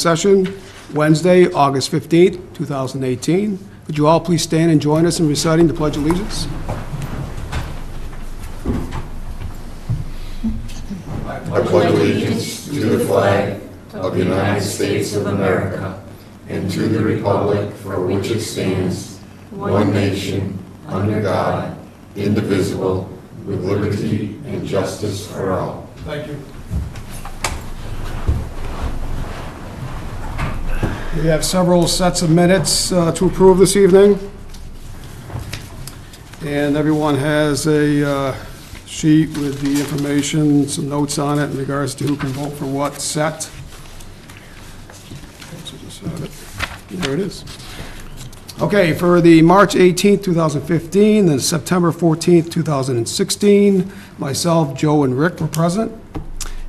Session, Wednesday, August 15th, 2018. Would you all please stand and join us in reciting the Pledge of Allegiance? I pledge allegiance to the flag of the United States of America and to the republic for which it stands, one nation, under God, indivisible, with liberty and justice for all. Thank you. We have several sets of minutes to approve this evening. And everyone has a sheet with the information, some notes on it in regards to who can vote for what set. So just have it. There it is. Okay, for the March 18th, 2015, and September 14th, 2016, myself, Joe, and Rick were present.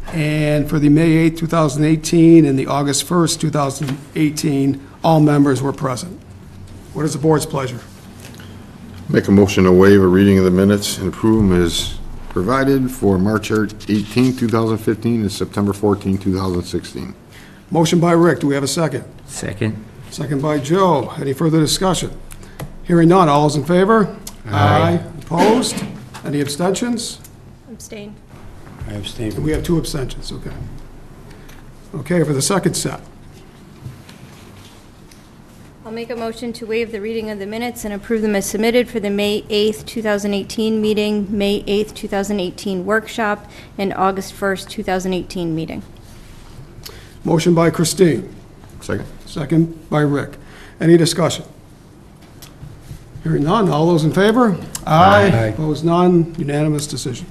And for the May 8th, 2018, and the August 1st, 2018, all members were present. What is the board's pleasure? Make a motion to waive a reading of the minutes and approve them as provided for March 18, 2015 and September 14, 2016. Motion by Rick. Do we have a second? Second. Second by Joe. Any further discussion? Hearing none. All those in favor? Aye. Opposed? Any abstentions? Abstain. I abstain. We have two abstentions. Okay. Okay, for the second set. I'll make a motion to waive the reading of the minutes and approve them as submitted for the May 8th, 2018 meeting, May 8th, 2018 workshop, and August 1st, 2018 meeting. Motion by Christine. Second. Second by Rick. Any discussion? Hearing none. All those in favor? Aye. Opposed? None. Unanimous decision.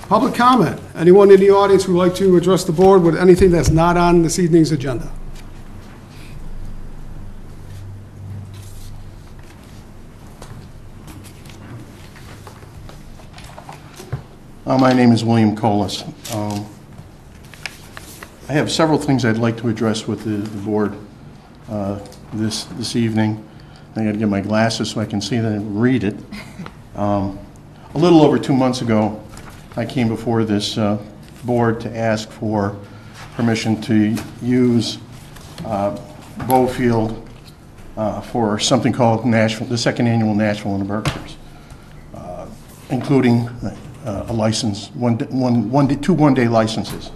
Public comment. Anyone in the audience who would like to address the board with anything that's not on this evening's agenda? My name is William Colas. I have several things I'd like to address with the board this evening. I got to get my glasses so I can see that and read it. A little over 2 months ago, I came before this board to ask for permission to use Bow Field for something called the second annual Nashville in the Berkshires, including a license, two one-day licenses.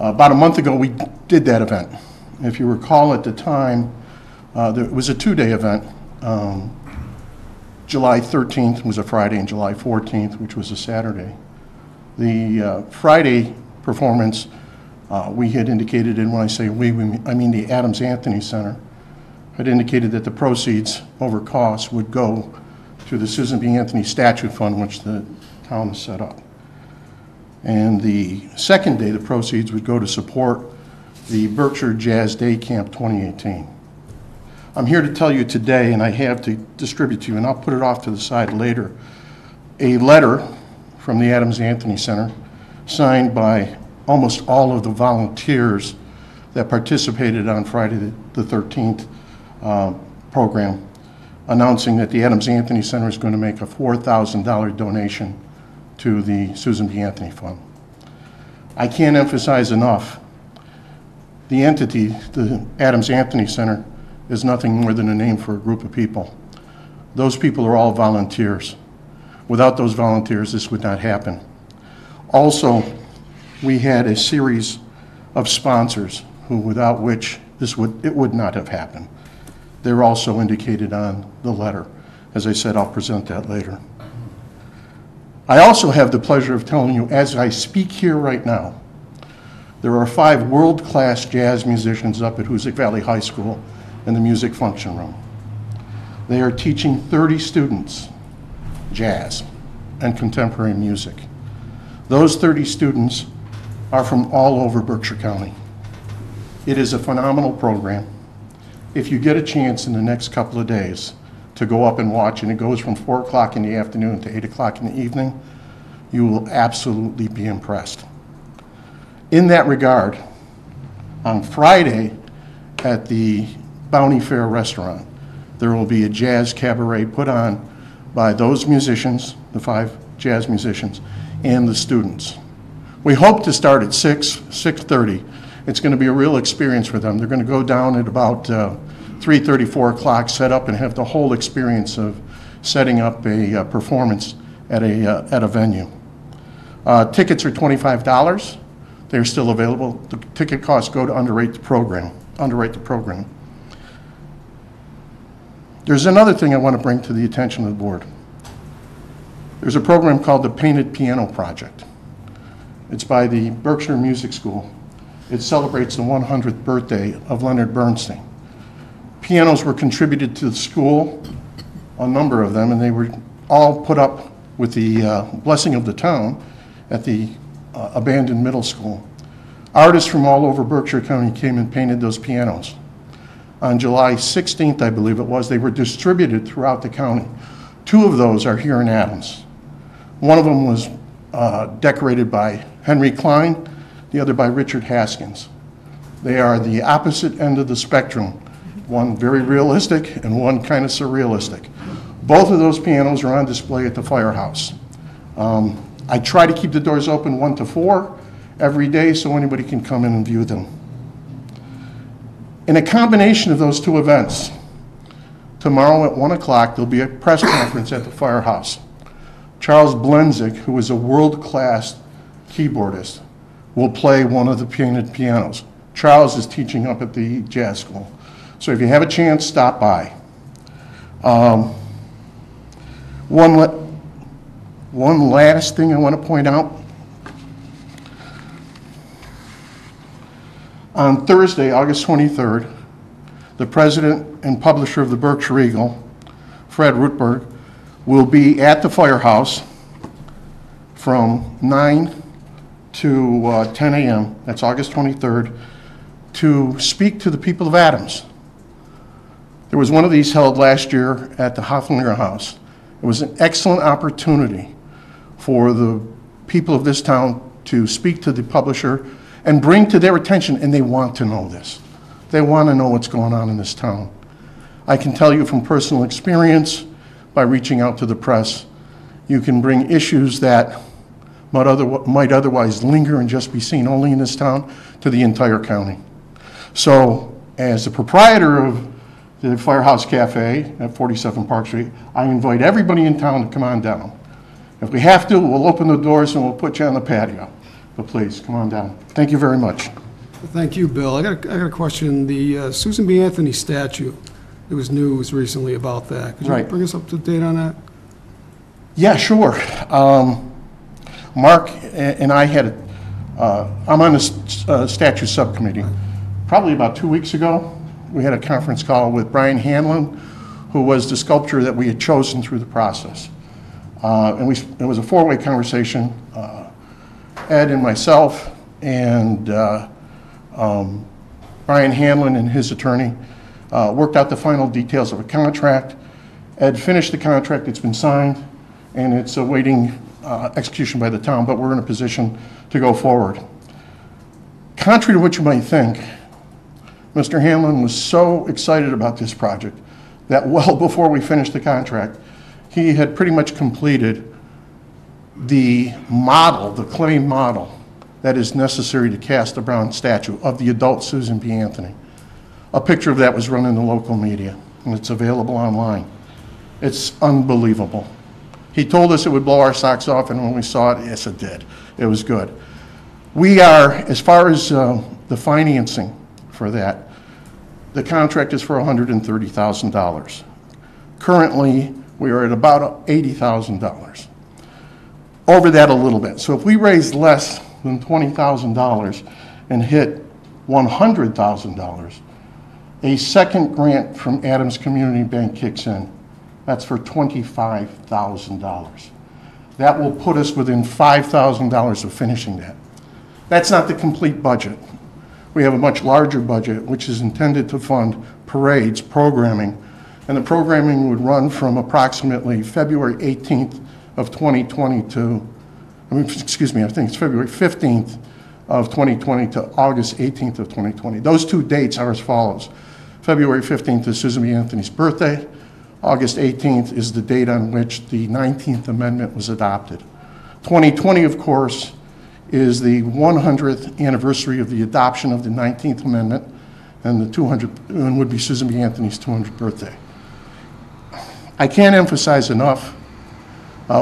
About a month ago, we did that event. If you recall, at the time, it was a two-day event. July 13th was a Friday, and July 14th, which was a Saturday. The Friday performance, we had indicated, and when I say we, I mean the Adams Anthony Center, had indicated that the proceeds over costs would go to the Susan B. Anthony Statute Fund, which the town has set up. And the second day, the proceeds would go to support the Berkshire Jazz Day Camp 2018. I'm here to tell you today, and I have to distribute to you, and I'll put it off to the side later, a letter from the Adams Anthony Center signed by almost all of the volunteers that participated on Friday the 13th program, announcing that the Adams Anthony Center is going to make a $4,000 donation to the Susan B. Anthony Fund. I can't emphasize enough, the entity, the Adams Anthony Center, is nothing more than a name for a group of people. Those people are all volunteers. Without those volunteers, this would not happen. Also, we had a series of sponsors without which it would not have happened. They're also indicated on the letter. As I said, I'll present that later. I also have the pleasure of telling you, as I speak here right now, there are 5 world-class jazz musicians up at Hoosick Valley High School in the music function room. They are teaching 30 students jazz and contemporary music. Those 30 students are from all over Berkshire County. It is a phenomenal program. If you get a chance in the next couple of days to go up and watch, and it goes from 4 o'clock in the afternoon to 8 o'clock in the evening, you will absolutely be impressed. In that regard, on Friday at the Bounty Fair restaurant, there will be a jazz cabaret put on by those musicians, the 5 jazz musicians, and the students. We hope to start at 6:30, It's going to be a real experience for them. They're going to go down at about 3:30, 4 o'clock, set up and have the whole experience of setting up a performance at a venue. Tickets are $25. They're still available. The ticket costs go to underwrite the program. There's another thing I want to bring to the attention of the board. There's a program called the Painted Piano Project. It's by the Berkshire Music School. It celebrates the 100th birthday of Leonard Bernstein. Pianos were contributed to the school, a number of them, and they were all put up with the blessing of the town at the abandoned middle school. Artists from all over Berkshire County came and painted those pianos. On July 16th, I believe it was, they were distributed throughout the county. 2 of those are here in Adams. One of them was decorated by Henry Klein, the other by Richard Haskins. They are the opposite end of the spectrum, one very realistic and one kind of surrealistic. Both of those pianos are on display at the firehouse. I try to keep the doors open 1 to 4 every day so anybody can come in and view them. In a combination of those 2 events, tomorrow at 1 o'clock, there'll be a press conference at the firehouse. Charles Blenzik, who is a world-class keyboardist, will play one of the painted pianos. Charles is teaching up at the jazz school. So if you have a chance, stop by. One last thing I want to point out. On Thursday, August 23rd, the president and publisher of the Berkshire Eagle, Fred Rutberg, will be at the firehouse from 9 to 10 a.m., that's August 23rd, to speak to the people of Adams. There was one of these held last year at the Hofflinger House. It was an excellent opportunity for the people of this town to speak to the publisher and bring to their attention, and they want to know this. They want to know what's going on in this town. I can tell you from personal experience, by reaching out to the press, you can bring issues that might otherwise linger and just be seen only in this town to the entire county. So, as the proprietor of the Firehouse Cafe at 47 Park Street, I invite everybody in town to come on down. If we have to, we'll open the doors and we'll put you on the patio. But please, come on down. Thank you very much. Thank you, Bill. I got a question. The Susan B. Anthony statue, there was news recently about that. Could you Right. bring us up to date on that? Yeah, sure. Mark and I had, I'm on the statute subcommittee. Probably about 2 weeks ago, we had a conference call with Brian Hanlon, who was the sculptor that we had chosen through the process. And it was a 4-way conversation. Ed and myself and Brian Hanlon and his attorney worked out the final details of a contract. Ed finished the contract, it's been signed, and it's awaiting execution by the town, but we're in a position to go forward. Contrary to what you might think, Mr. Hanlon was so excited about this project that well before we finished the contract, he had pretty much completed the model, the clay model, that is necessary to cast the bronze statue of the adult Susan B. Anthony. A picture of that was run in the local media, and it's available online. It's unbelievable. He told us it would blow our socks off, and when we saw it, yes, it did. It was good. We are, as far as the financing for that, the contract is for $130,000. Currently, we are at about $80,000. Over that a little bit. So if we raise less than $20,000 and hit $100,000, a second grant from Adams Community Bank kicks in. That's for $25,000. That will put us within $5,000 of finishing that. That's not the complete budget. We have a much larger budget, which is intended to fund parades, programming, and the programming would run from approximately February 18th of 2020 to, I think it's February 15th of 2020 to August 18th of 2020. Those 2 dates are as follows. February 15th is Susan B. Anthony's birthday. August 18th is the date on which the 19th Amendment was adopted. 2020, of course, is the 100th anniversary of the adoption of the 19th Amendment, and and would be Susan B. Anthony's 200th birthday. I can't emphasize enough,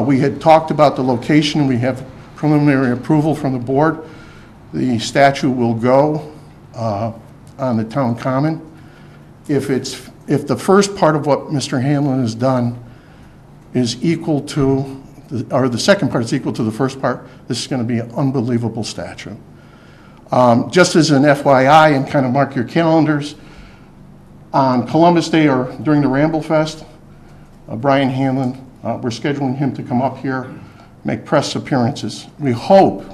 we had talked about the location. We have preliminary approval from the board. The statue will go on the town common. If the first part of what Mr. Hanlon has done is equal to, or the second part is equal to the first part, this is going to be an unbelievable statue. Just as an FYI, and kind of mark your calendars, on Columbus Day or during the Ramble Fest, Brian Hanlon, we're scheduling him to come up here, make press appearances. We hope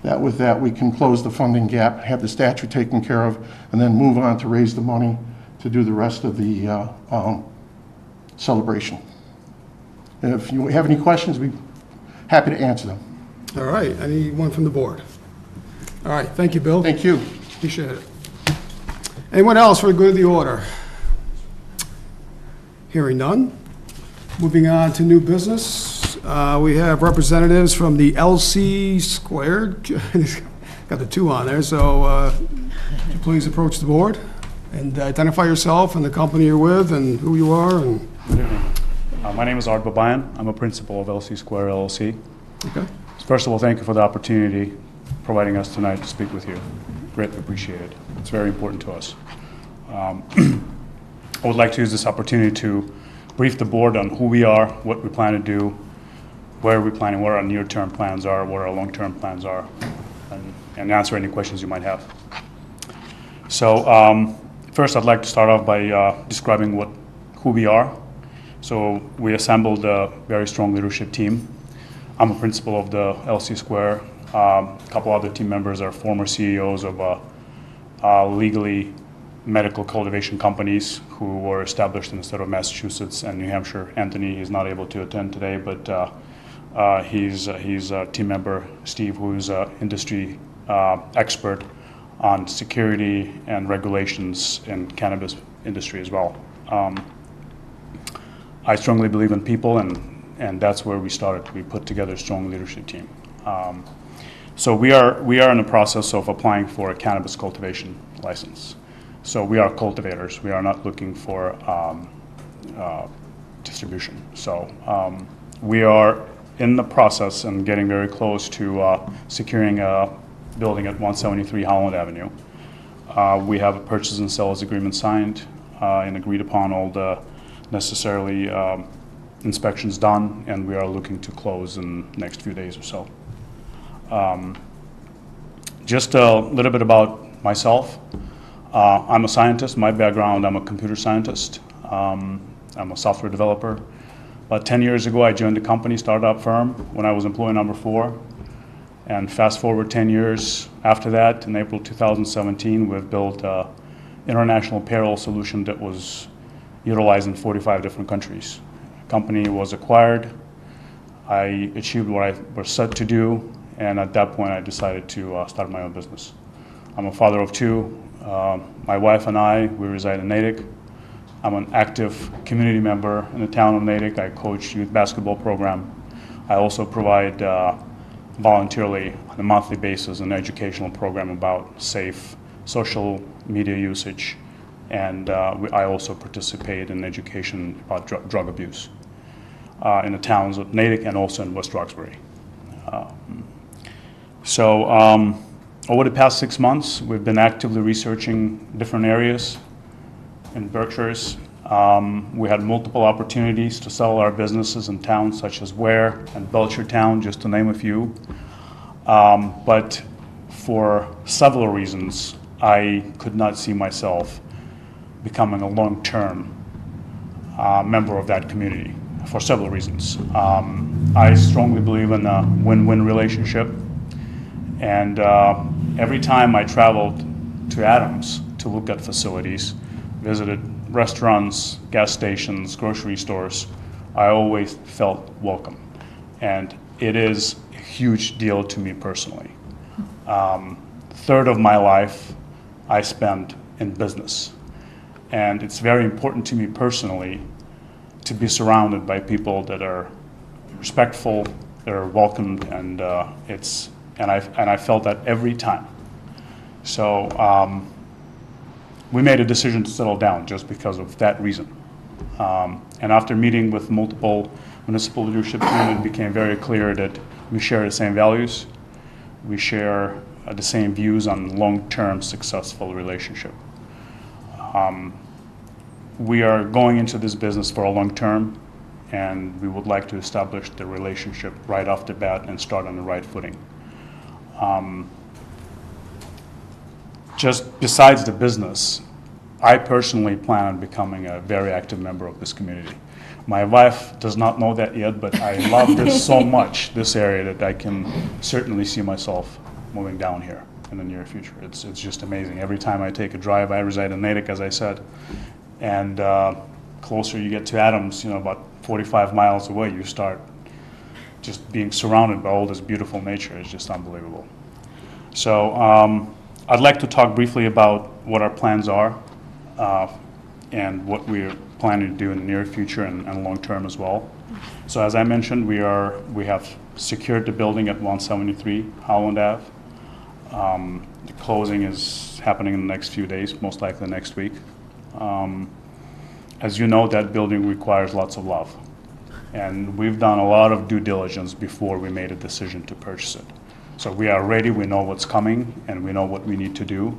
that with that we can close the funding gap, have the statue taken care of, and then move on to raise the money to do the rest of the celebration. And if you have any questions, we'd be happy to answer them. All right, anyone from the board? All right, thank you, Bill. Thank you. Appreciate it. Anyone else for the good of the order? Hearing none. Moving on to new business. We have representatives from the LC Squared. Got the 2 on there, so would you please approach the board and identify yourself and the company you're with and who you are. And Good evening. My name is Art Babayan. I'm a principal of LC Square LLC. okay. First of all, thank you for the opportunity providing us tonight to speak with you. Greatly appreciated. It's very important to us. I would like to use this opportunity to brief the board on who we are, what we plan to do, where we're planning, what our near-term plans are, what our long-term plans are, and answer any questions you might have. So first I'd like to start off by describing who we are. So we assembled a very strong leadership team. I'm a principal of the LC Square. A couple other team members are former CEOs of legally medical cultivation companies who were established in the state of Massachusetts and New Hampshire. Anthony is not able to attend today, but he's a team member, Steve, who's an industry expert on security and regulations in cannabis industry as well. I strongly believe in people, and that's where we started. We put together a strong leadership team. So we are in the process of applying for a cannabis cultivation license. So we are cultivators. We are not looking for distribution. So we are in the process and getting very close to securing a building at 173 Holland Avenue. We have a purchase and sales agreement signed and agreed upon, all the necessarily inspections done, and we are looking to close in the next few days or so. Just a little bit about myself. I'm a scientist. My background, I'm a computer scientist. I'm a software developer. About 10 years ago, I joined a company, startup firm, when I was employee number 4. And fast forward 10 years after that, in April 2017, we've built an international payroll solution that was utilized in 45 different countries. The company was acquired. I achieved what I was set to do, and at that point, I decided to start my own business. I'm a father of 2. My wife and I, we reside in Natick. I'm an active community member in the town of Natick. I coach youth basketball program. I also provide voluntarily on a monthly basis an educational program about safe social media usage, and I also participate in education about drug abuse in the towns of Natick and also in West Roxbury. Over the past 6 months, we've been actively researching different areas in Berkshires. We had multiple opportunities to sell our businesses in towns such as Ware and Belchertown, just to name a few. But for several reasons, I could not see myself becoming a long-term member of that community, for several reasons. I strongly believe in a win-win relationship, and every time I traveled to Adams to look at facilities, visited restaurants, gas stations, grocery stores, I always felt welcome. And it is a huge deal to me personally. Third of my life I spent in business. And it's very important to me personally to be surrounded by people that are respectful, that are welcomed, and it's And I felt that every time. So we made a decision to settle down just because of that reason. And after meeting with multiple municipal leadership team, it became very clear that we share the same values. We share the same views on long-term successful relationship. We are going into this business for a long term, and we would like to establish the relationship right off the bat and start on the right footing. Just besides the business, I personally plan on becoming a very active member of this community. My wife does not know that yet, but I love this so much, this area, that I can certainly see myself moving down here in the near future. It's just amazing. Every time I take a drive, I reside in Natick, as I said, and closer you get to Adams, about 45 miles away, you start just being surrounded by all this beautiful nature. It's just unbelievable. So I'd like to talk briefly about what our plans are and what we're planning to do in the near future and long term as well. So as I mentioned, we have secured the building at 173 Holland Ave. The closing is happening in the next few days, most likely next week. As you know, that building requires lots of love. And we've done a lot of due diligence before we made a decision to purchase it. So we are ready, we know what's coming, and we know what we need to do.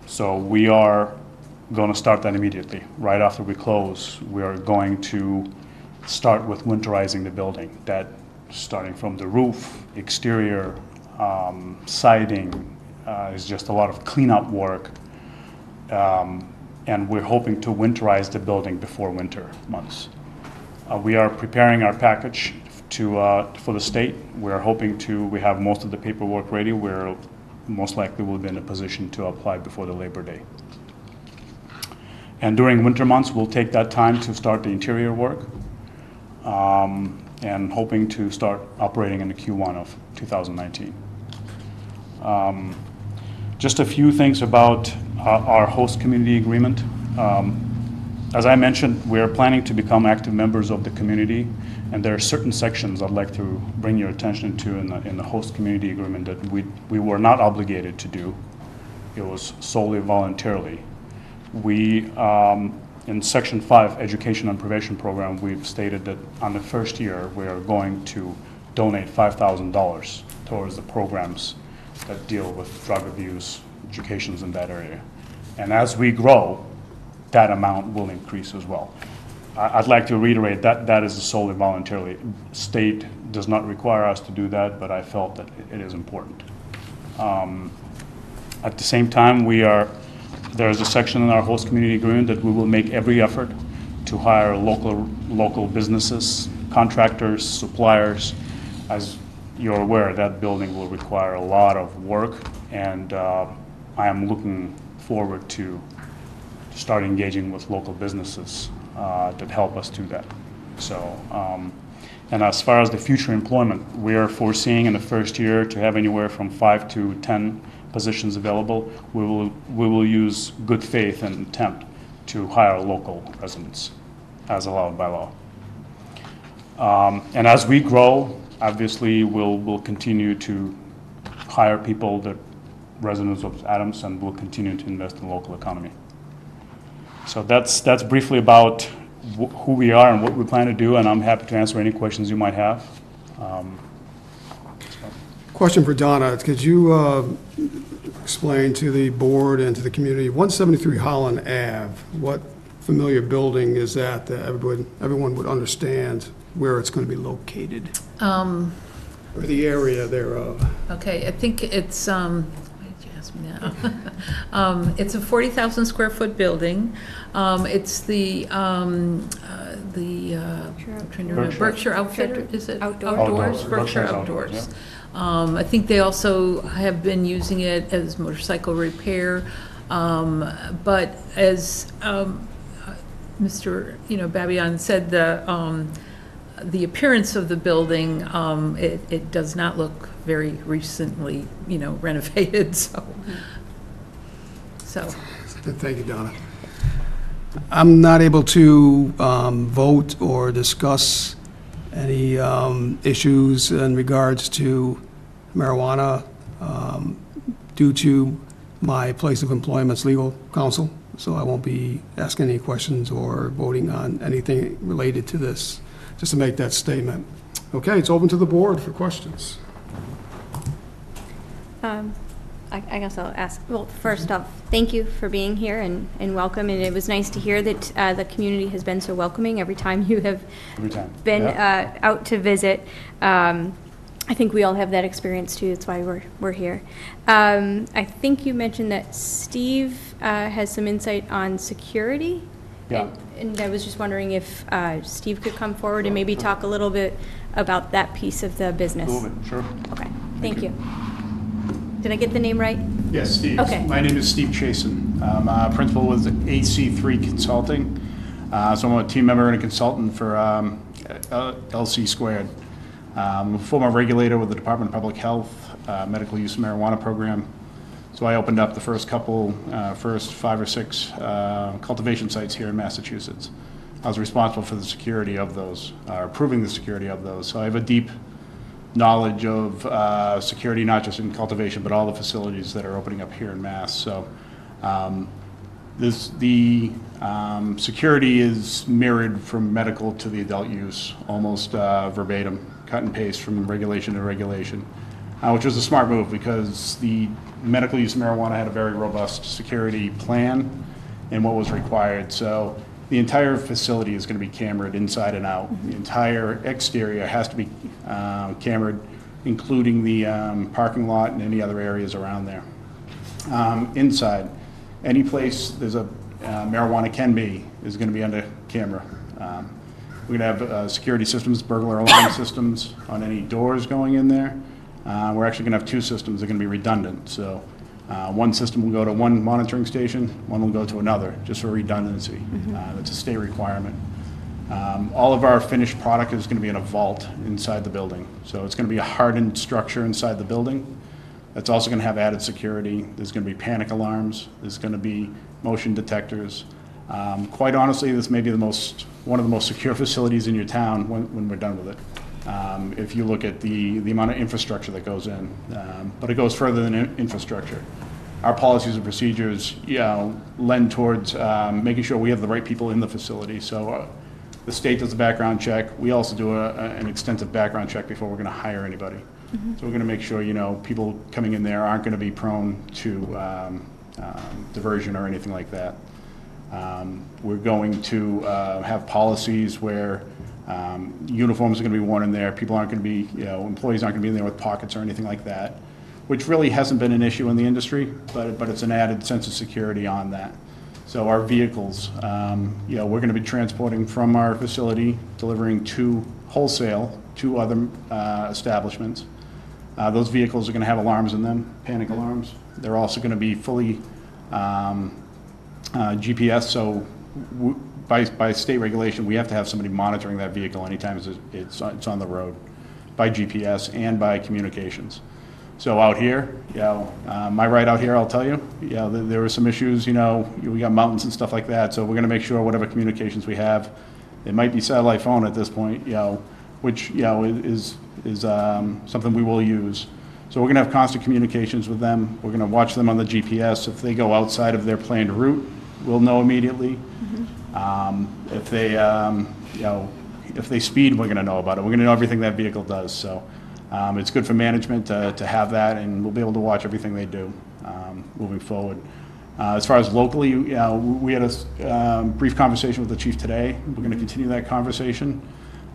So we are going to start that immediately. Right after we close, we are going to start with winterizing the building. That starting from the roof, exterior, siding, is just a lot of cleanup work. And we're hoping to winterize the building before winter months. We are preparing our package for the state. We have most of the paperwork ready. We're most likely will be in a position to apply before the Labor Day. And during winter months, we'll take that time to start the interior work, and hoping to start operating in the Q1 of 2019. Just a few things about our host community agreement. As I mentioned, we're planning to become active members of the community, and there are certain sections I'd like to bring your attention to in the host community agreement that we were not obligated to do. It was solely voluntarily. We, in Section 5, Education and Prevention Program, we've stated that on the first year, we are going to donate $5,000 towards the programs that deal with drug abuse, educations in that area. And as we grow, that amount will increase as well. I'd like to reiterate that that is solely voluntarily. State does not require us to do that, but I felt that it is important. At the same time, there is a section in our host community agreement that we will make every effort to hire local businesses, contractors, suppliers. As you're aware, that building will require a lot of work, and I am looking forward to start engaging with local businesses that help us do that. So, and as far as the future employment, we are foreseeing in the first year to have anywhere from 5 to 10 positions available. We will use good faith and attempt to hire local residents as allowed by law. And as we grow, obviously we'll continue to hire people that residents of Adams, and we'll continue to invest in the local economy. So that's briefly about who we are and what we plan to do, and I'm happy to answer any questions you might have. Question for Donna. Could you explain to the board and to the community, 173 Holland Ave, what familiar building is that everyone would understand where it's going to be located? Or the area thereof? Okay, I think it's, why did you ask me now? It's a 40,000 square foot building. It's the I'm trying to remember, Berkshire Outfitter, is it? Outdoors. Berkshire Outdoors. I think they also have been using it as motorcycle repair, but as Mr. Babian said, the appearance of the building, it does not look very recently, renovated. So. Thank you, Donna. I'm not able to vote or discuss any issues in regards to marijuana due to my place of employment's legal counsel, so I won't be asking any questions or voting on anything related to this, just to make that statement. Okay, it's open to the board for questions. I guess I'll ask, well, first off, thank you for being here and welcome, and it was nice to hear that the community has been so welcoming every time you have been out to visit. I think we all have that experience too, that's why we're here. I think you mentioned that Steve has some insight on security. Yeah. And I was just wondering if Steve could come forward and maybe talk a little bit about that piece of the business. Sure. Okay, thank you. Did I get the name right? Yes, Steve. Okay. My name is Steve Chasen. I'm a principal with AC3 Consulting. So I'm a team member and a consultant for LC Squared. I'm a former regulator with the Department of Public Health, medical use marijuana program. So I opened up the first 5 or 6 cultivation sites here in Massachusetts. I was responsible for the security of those, approving the security of those. So I have a deep knowledge of security, not just in cultivation, but all the facilities that are opening up here in Mass. So the security is mirrored from medical to the adult use, almost verbatim, cut and paste from regulation to regulation, which was a smart move because the medical use marijuana had a very robust security plan and what was required. So the entire facility is going to be cambered inside and out. The entire exterior has to be cambered, including the parking lot and any other areas around there. Inside, any place there's a marijuana can be is going to be under camera. We're going to have security systems, burglar alarm systems on any doors going in there. We're actually going to have 2 systems that are going to be redundant. So one system will go to one monitoring station, one will go to another, just for redundancy. That's a state requirement. All of our finished product is going to be in a vault inside the building. So it's going to be a hardened structure inside the building. That's also going to have added security. There's going to be panic alarms. There's going to be motion detectors. Quite honestly, this may be one of the most secure facilities in your town when we're done with it. If you look at the amount of infrastructure that goes in. But it goes further than infrastructure. Our policies and procedures, lend towards making sure we have the right people in the facility. So the state does a background check. We also do an extensive background check before we're going to hire anybody. So we're going to make sure, people coming in there aren't going to be prone to diversion or anything like that. We're going to have policies where uniforms are going to be worn in there. People aren't going to be, employees aren't going to be in there with pockets or anything like that, which really hasn't been an issue in the industry, but it's an added sense of security on that. So our vehicles, we're going to be transporting from our facility, delivering to wholesale, to other establishments. Those vehicles are going to have alarms in them, panic alarms. They're also going to be fully GPS, so by state regulation, we have to have somebody monitoring that vehicle anytime it's on the road, by GPS and by communications. So out here, my ride out here, I'll tell you, there were some issues, we got mountains and stuff like that, so we're going to make sure whatever communications we have, it might be satellite phone at this point, which, is something we will use. So we're going to have constant communications with them. We're going to watch them on the GPS. If they go outside of their planned route, we'll know immediately. If they speed, we're going to know about it. We're going to know everything that vehicle does. So it's good for management to have that, and we'll be able to watch everything they do moving forward. As far as locally, we had a brief conversation with the chief today. We're going to continue that conversation.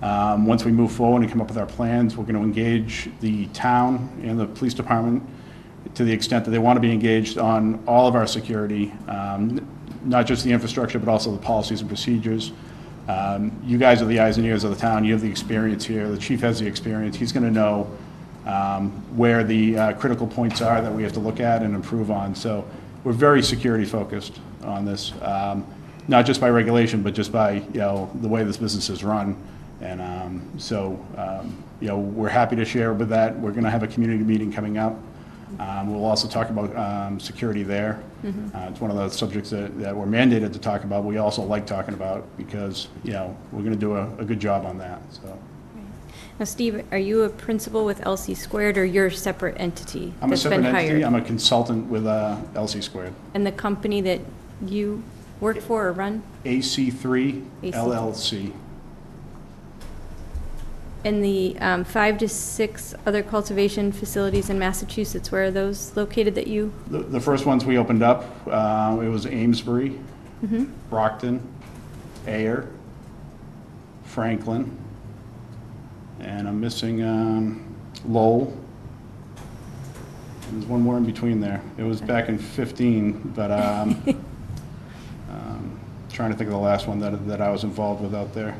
Once we move forward and come up with our plans, we're going to engage the town and the police department to the extent that they want to be engaged on all of our security, not just the infrastructure, but also the policies and procedures. You guys are the eyes and ears of the town. You have the experience here. The chief has the experience. He's going to know where the critical points are that we have to look at and improve on. So we're very security focused on this, not just by regulation, but just by the way this business is run. And we're happy to share with that. We're going to have a community meeting coming up. We'll also talk about security there. It's one of the subjects that we're mandated to talk about. We also like talking about because we're going to do a good job on that. So. Now, Steve, are you a principal with LC Squared, or you're a separate entity I'm a that's separate been entity. hired? I'm a consultant with LC Squared. And the company that you work for or run? AC3 AC3. LLC. And the 5 to 6 other cultivation facilities in Massachusetts, where are those located that you? The first ones we opened up, it was Amesbury, Brockton, Ayer, Franklin, and I'm missing Lowell. There's one more in between there. It was back in 15, but trying to think of the last one that I was involved with out there.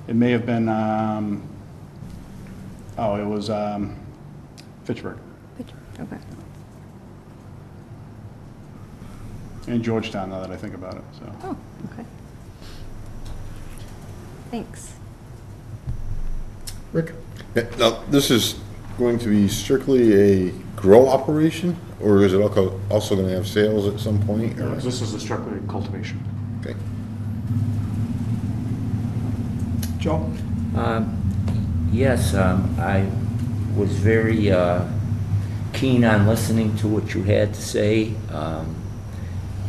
It may have been, it was Fitchburg Okay. and Georgetown, now that I think about it, so. Oh, okay. Thanks. Rick? Now, this is going to be strictly a grow operation, or is it also going to have sales at some point? or- This is a strictly cultivation. Okay. Joe? Yes, I was very keen on listening to what you had to say.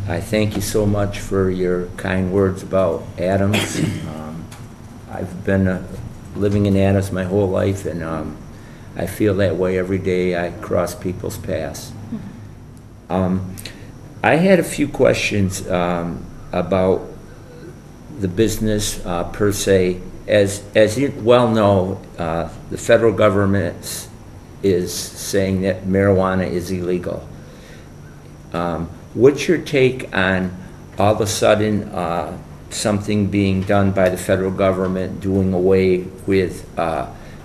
I thank you so much for your kind words about Adams. I've been living in Adams my whole life, and I feel that way every day I cross people's paths. I had a few questions about the business per se. As you well know, the federal government is saying that marijuana is illegal. What's your take on all of a sudden something being done by the federal government doing away with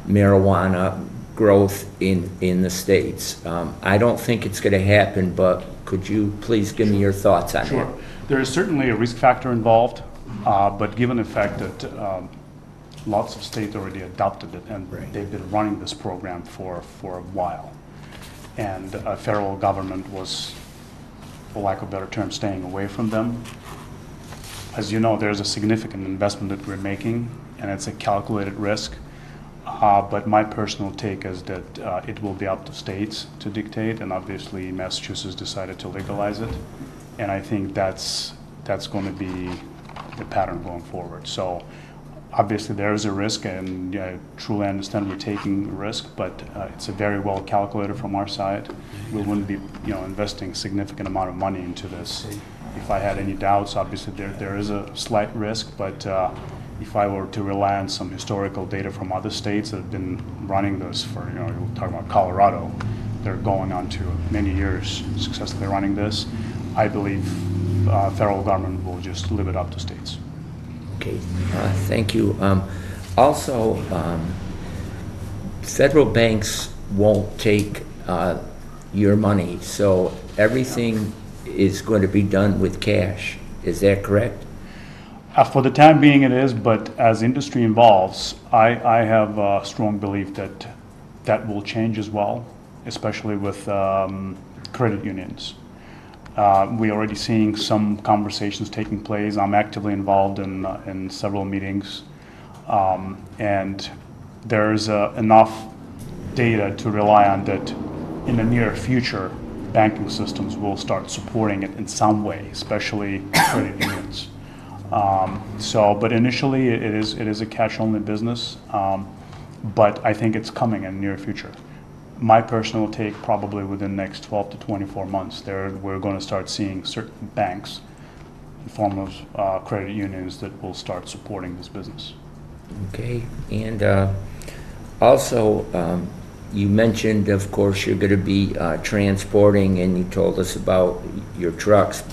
marijuana growth in the states? I don't think it's going to happen, but could you please give me your thoughts on Sure. that? There is certainly a risk factor involved, but given the fact that lots of states already adopted it and they've been running this program for a while, and the federal government was, for lack of a better term, staying away from them. As you know, there's a significant investment that we're making, and it's a calculated risk. But my personal take is that it will be up to states to dictate, and obviously Massachusetts decided to legalize it, and I think that's going to be the pattern going forward. So obviously there is a risk, and I truly understand we're taking a risk, but it's a very well calculated from our side. We wouldn't be investing a significant amount of money into this. If I had any doubts, obviously there is a slight risk, but if I were to rely on some historical data from other states that have been running this for, you're talking about Colorado, they're going on to many years successfully running this, I believe federal government will just leave it up to states. Okay, thank you. Also, federal banks won't take your money, so everything is going to be done with cash. Is that correct? For the time being it is, but as industry evolves, I have a strong belief that that will change as well, especially with credit unions. We're already seeing some conversations taking place. I'm actively involved in several meetings, and there's enough data to rely on that in the near future, banking systems will start supporting it in some way, especially credit unions. But initially it is a cash-only business, but I think it's coming in the near future. My personal take, probably within the next 12 to 24 months, we're going to start seeing certain banks in form of credit unions that will start supporting this business. Okay, and also you mentioned, of course, you're going to be transporting, and you told us about your trucks.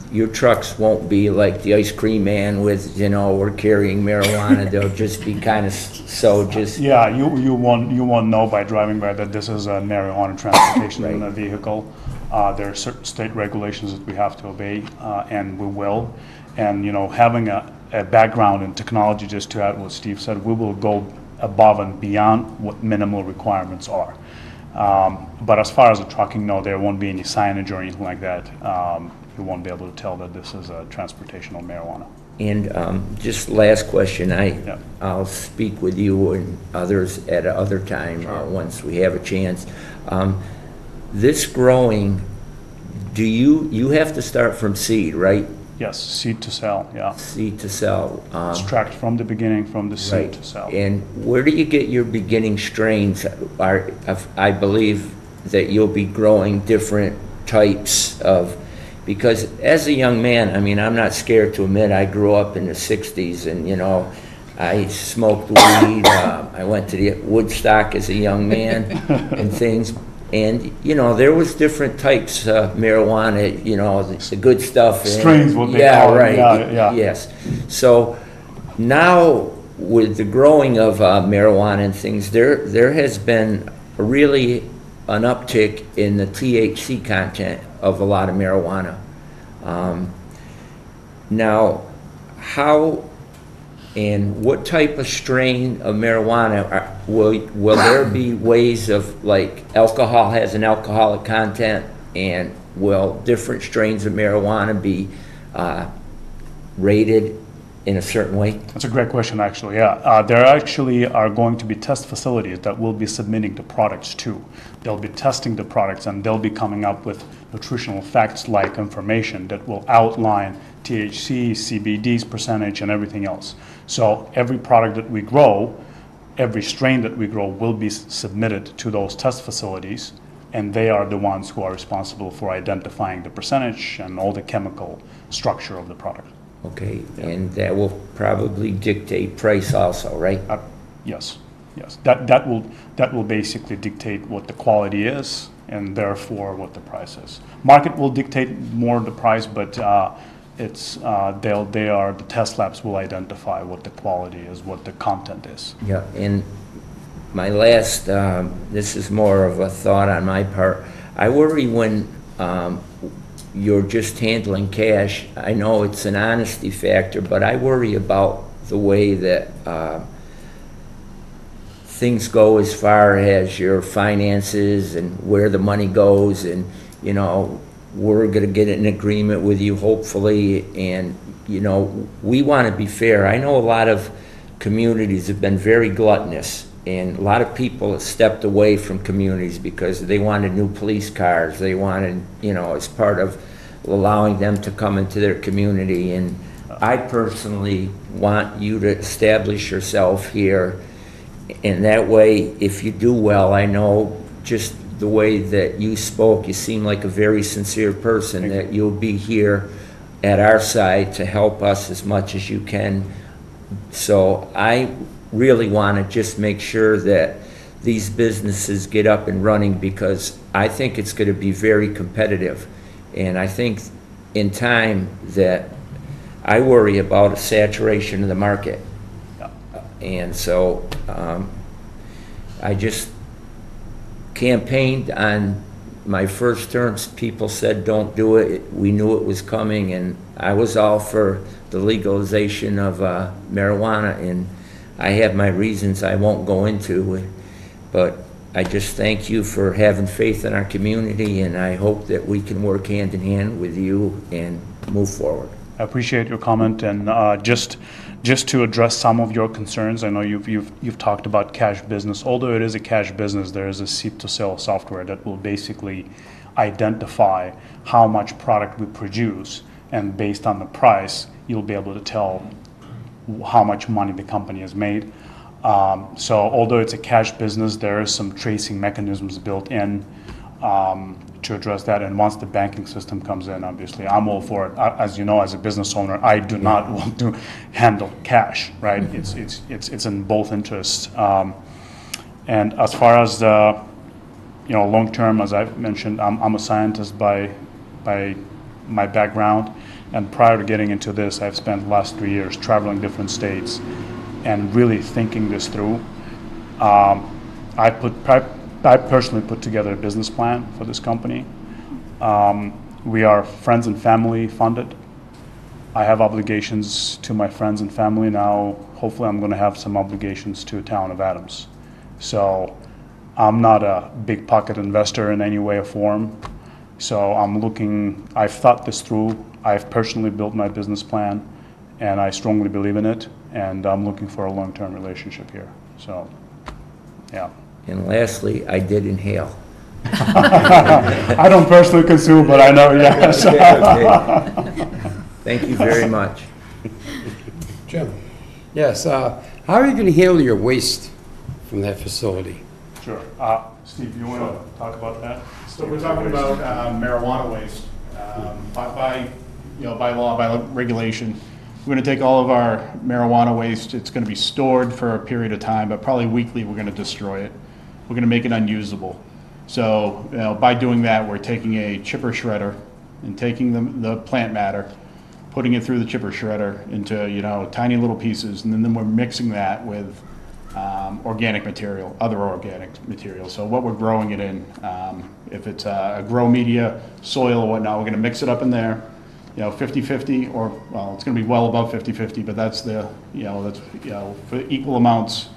Your trucks won't be like the ice cream man with, we're carrying marijuana. They'll just be kind of just. Yeah, you won't know by driving by that this is a marijuana transportation vehicle. There are certain state regulations that we have to obey, and we will. And having a background in technology, just to add what Steve said, we will go above and beyond what minimal requirements are. But as far as the trucking, no, there won't be any signage or anything like that. You won't be able to tell that this is a transportational marijuana. And just last question, Yeah. I'll speak with you and others at another time once we have a chance. This growing, you have to start from seed, right? Yes, seed to sell, yeah. Seed to sell. Extract from the beginning, from the seed Right. to sell. And where do you get your beginning strains? I believe that you'll be growing different types of, because as a young man, I mean, I'm not scared to admit I grew up in the 60s and, you know, I smoked weed. I went to the Woodstock as a young man and things. And, you know, there was different types of marijuana, you know, the good stuff. Strains, what they yeah, call it. right. Yeah. Yes. So now with the growing of marijuana and things, there has been really an uptick in the THC content of a lot of marijuana. Now, how and what type of strain of marijuana will there be ways of, like, alcohol has an alcoholic content, and will different strains of marijuana be rated in a certain way? That's a great question, actually, yeah. There actually are going to be test facilities that will be submitting the products to. They'll be testing the products, and they'll be coming up with nutritional facts-like information that will outline THC, CBD's percentage, and everything else. So every product that we grow, every strain that we grow will be submitted to those test facilities, and they are the ones who are responsible for identifying the percentage and all the chemical structure of the product. Okay, and that will probably dictate price also, right? Yes, yes. That will basically dictate what the quality is, and therefore what the price is. Market will dictate more the price, but the test labs will identify what the quality is, what the content is. Yeah, and my last, this is more of a thought on my part. I worry when you're just handling cash. I know it's an honesty factor, but I worry about the way that things go as far as your finances and where the money goes, and, you know, we're going to get an agreement with you, hopefully, and, you know, we want to be fair. I know a lot of communities have been very gluttonous, and a lot of people have stepped away from communities because they wanted new police cars. They wanted, you know, as part of allowing them to come into their community. And I personally want you to establish yourself here, and that way, if you do well, I know just the way that you spoke, you seem like a very sincere person, that you'll be here at our side to help us as much as you can. So I really want to just make sure that these businesses get up and running, because I think it's going to be very competitive. And I think in time that I worry about a saturation of the market. And so I just campaigned on my first terms. People said don't do it. We knew it was coming, and I was all for the legalization of marijuana, and I have my reasons I won't go into, but I just thank you for having faith in our community, and I hope that we can work hand in hand with you and move forward. I appreciate your comment, and just to address some of your concerns, I know you've talked about cash business. Although it is a cash business, there is a seed to sell software that will basically identify how much product we produce, and based on the price, you'll be able to tell how much money the company has made. So although it's a cash business, there is some tracing mechanisms built in to address that. And once the banking system comes in, obviously, I'm all for it. As you know, as a business owner, I do not want to handle cash, right? It's in both interests. And as far as the, you know, long term, as I've mentioned, I'm a scientist by my background. And prior to getting into this, I've spent the last 3 years traveling different states and really thinking this through. I personally put together a business plan for this company. We are friends and family funded. I have obligations to my friends and family now. Hopefully I'm going to have some obligations to the town of Adams. So I'm not a big pocket investor in any way or form. So I've thought this through. I've personally built my business plan, and I strongly believe in it, and I'm looking for a long-term relationship here. So, yeah. And lastly, I did inhale. I don't personally consume, but I know, yes. Okay. Thank you very much. Jim? Yes, how are you going to handle your waste from that facility? Sure. Steve, you want to talk about that? So we're talking about marijuana waste. By law, by regulation, we're going to take all of our marijuana waste. It's going to be stored for a period of time, but probably weekly we're going to destroy it. We're going to make it unusable. So by doing that, we're taking a chipper shredder and taking the plant matter, putting it through the chipper shredder into tiny little pieces, and then we're mixing that with organic material, other organic material. So what we're growing it in, if it's a grow media, soil or whatnot, we're going to mix it up in there, 50-50, or well, it's going to be well above 50-50, but that's for equal amounts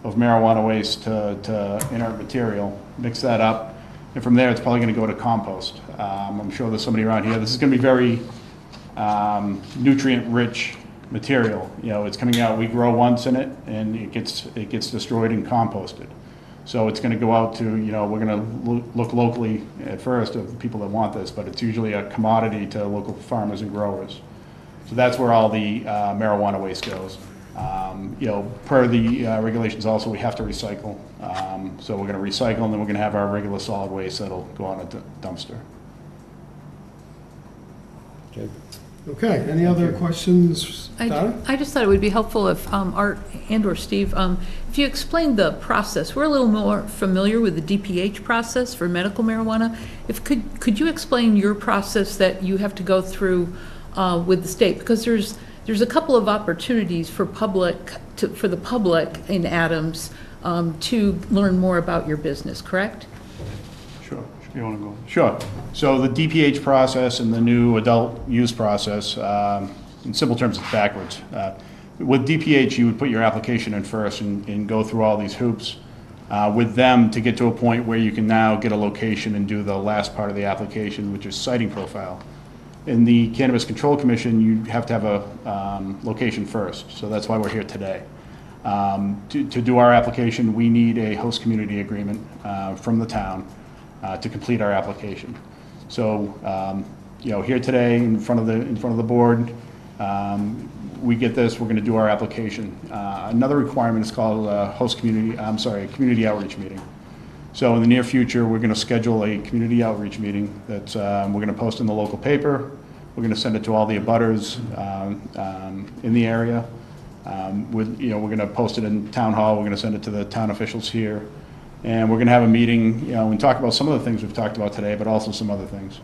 of marijuana waste to inert material. Mix that up, and from there it's probably going to go to compost. I'm sure there's somebody around here. This is going to be very nutrient-rich material. It's coming out. We grow once in it, and it gets destroyed and composted. So it's going to go out to we're going to look locally at first of people that want this, but it's usually a commodity to local farmers and growers. So that's where all the marijuana waste goes. Per the regulations also, we have to recycle. So we're going to recycle, and then we're going to have our regular solid waste that'll go on a dumpster. Okay, any other questions? Donna? I just thought it would be helpful if Art and/or Steve, if you explained the process. We're a little more familiar with the DPH process for medical marijuana. Could you explain your process that you have to go through with the state? Because there's a couple of opportunities for the public in Adams to learn more about your business, correct? Sure. You want to go? Sure. So the DPH process and the new adult use process, in simple terms, it's backwards. With DPH, you would put your application in first and go through all these hoops with them to get to a point where you can now get a location and do the last part of the application, which is siting profile. In the Cannabis Control Commission, you have to have a location first, so that's why we're here today. To do our application, we need a host community agreement from the town to complete our application. So, here today in front of the board, we get this. We're going to do our application. Another requirement is called community outreach meeting. So in the near future, we're going to schedule a community outreach meeting that we're going to post in the local paper. We're going to send it to all the abutters in the area. We're going to post it in town hall. We're going to send it to the town officials here. And we're going to have a meeting, and talk about some of the things we've talked about today, but also some other things.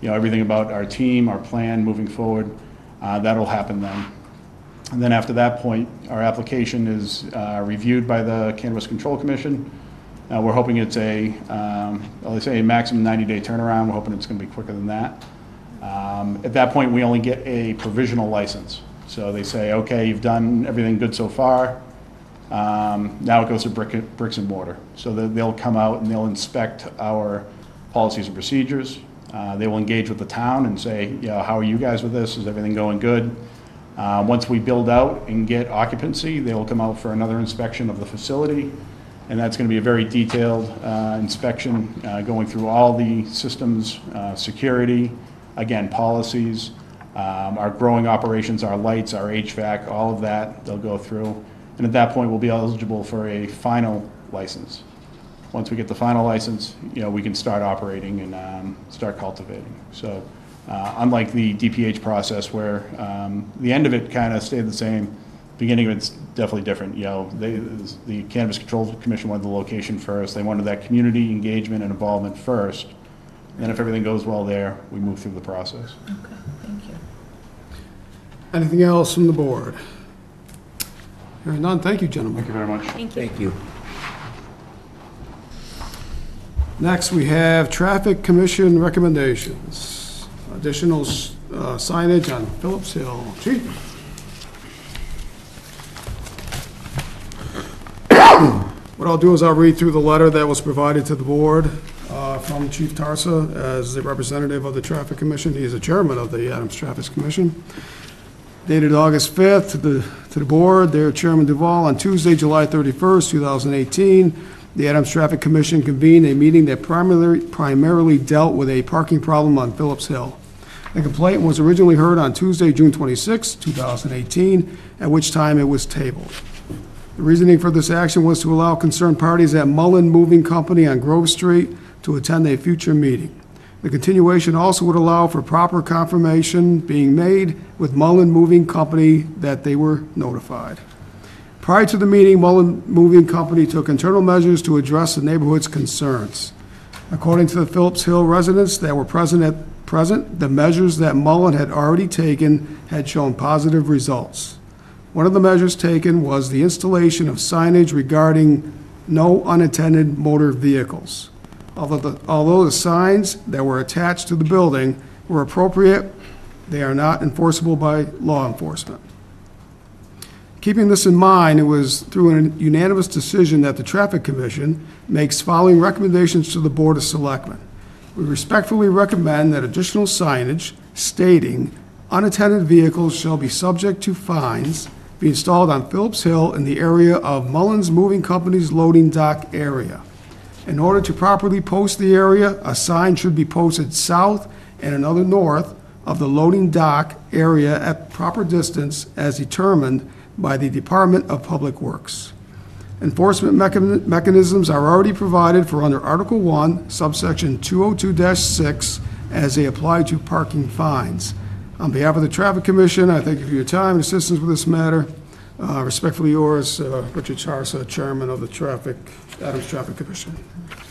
Everything about our team, our plan moving forward, that'll happen then. And then after that point, our application is reviewed by the Cannabis Control Commission. We're hoping it's they say a maximum 90-day turnaround. We're hoping it's going to be quicker than that. At that point, we only get a provisional license. So they say, okay, you've done everything good so far. Now it goes to bricks and mortar. So they'll come out and they'll inspect our policies and procedures. They will engage with the town and say, how are you guys with this? Is everything going good? Once we build out and get occupancy, they will come out for another inspection of the facility. And that's going to be a very detailed inspection, going through all the systems, security, again, policies, our growing operations, our lights, our HVAC, all of that they'll go through. And at that point, we'll be eligible for a final license. Once we get the final license, we can start operating and start cultivating. So unlike the DPH process where the end of it kind of stayed the same, beginning of it's definitely different. The Cannabis Control Commission wanted the location first. They wanted that community engagement and involvement first. And then if everything goes well there, we move through the process. Okay, thank you. Anything else from the board? Hearing none, thank you, gentlemen. Thank you very much. Thank you. Thank you. Next, we have Traffic Commission recommendations. Additional signage on Phillips Hill. Chief? What I'll do is I'll read through the letter that was provided to the board from Chief Tarsa as the representative of the Traffic Commission. He is the chairman of the Adams Traffic Commission. Dated August 5th to the board, their Chairman Duval, on Tuesday, July 31st, 2018, the Adams Traffic Commission convened a meeting that primarily dealt with a parking problem on Phillips Hill. The complaint was originally heard on Tuesday, June 26, 2018, at which time it was tabled. The reasoning for this action was to allow concerned parties at Mullen Moving Company on Grove Street to attend a future meeting. The continuation also would allow for proper confirmation being made with Mullen Moving Company that they were notified. Prior to the meeting, Mullen Moving Company took internal measures to address the neighborhood's concerns. According to the Phillips Hill residents that were present, the measures that Mullen had already taken had shown positive results. One of the measures taken was the installation of signage regarding no unattended motor vehicles. Although the signs that were attached to the building were appropriate, they are not enforceable by law enforcement. Keeping this in mind, it was through a unanimous decision that the Traffic Commission makes following recommendations to the Board of Selectmen. We respectfully recommend that additional signage stating unattended vehicles shall be subject to fines be installed on Phillips Hill in the area of Mullins Moving Company's loading dock area. In order to properly post the area, a sign should be posted south and another north of the loading dock area at proper distance as determined by the Department of Public Works. Enforcement mechanisms are already provided for under Article 1, subsection 202-6, as they apply to parking fines. On behalf of the Traffic Commission, I thank you for your time and assistance with this matter. Respectfully yours, Richard Charsa, Chairman of the Adams Traffic Commission.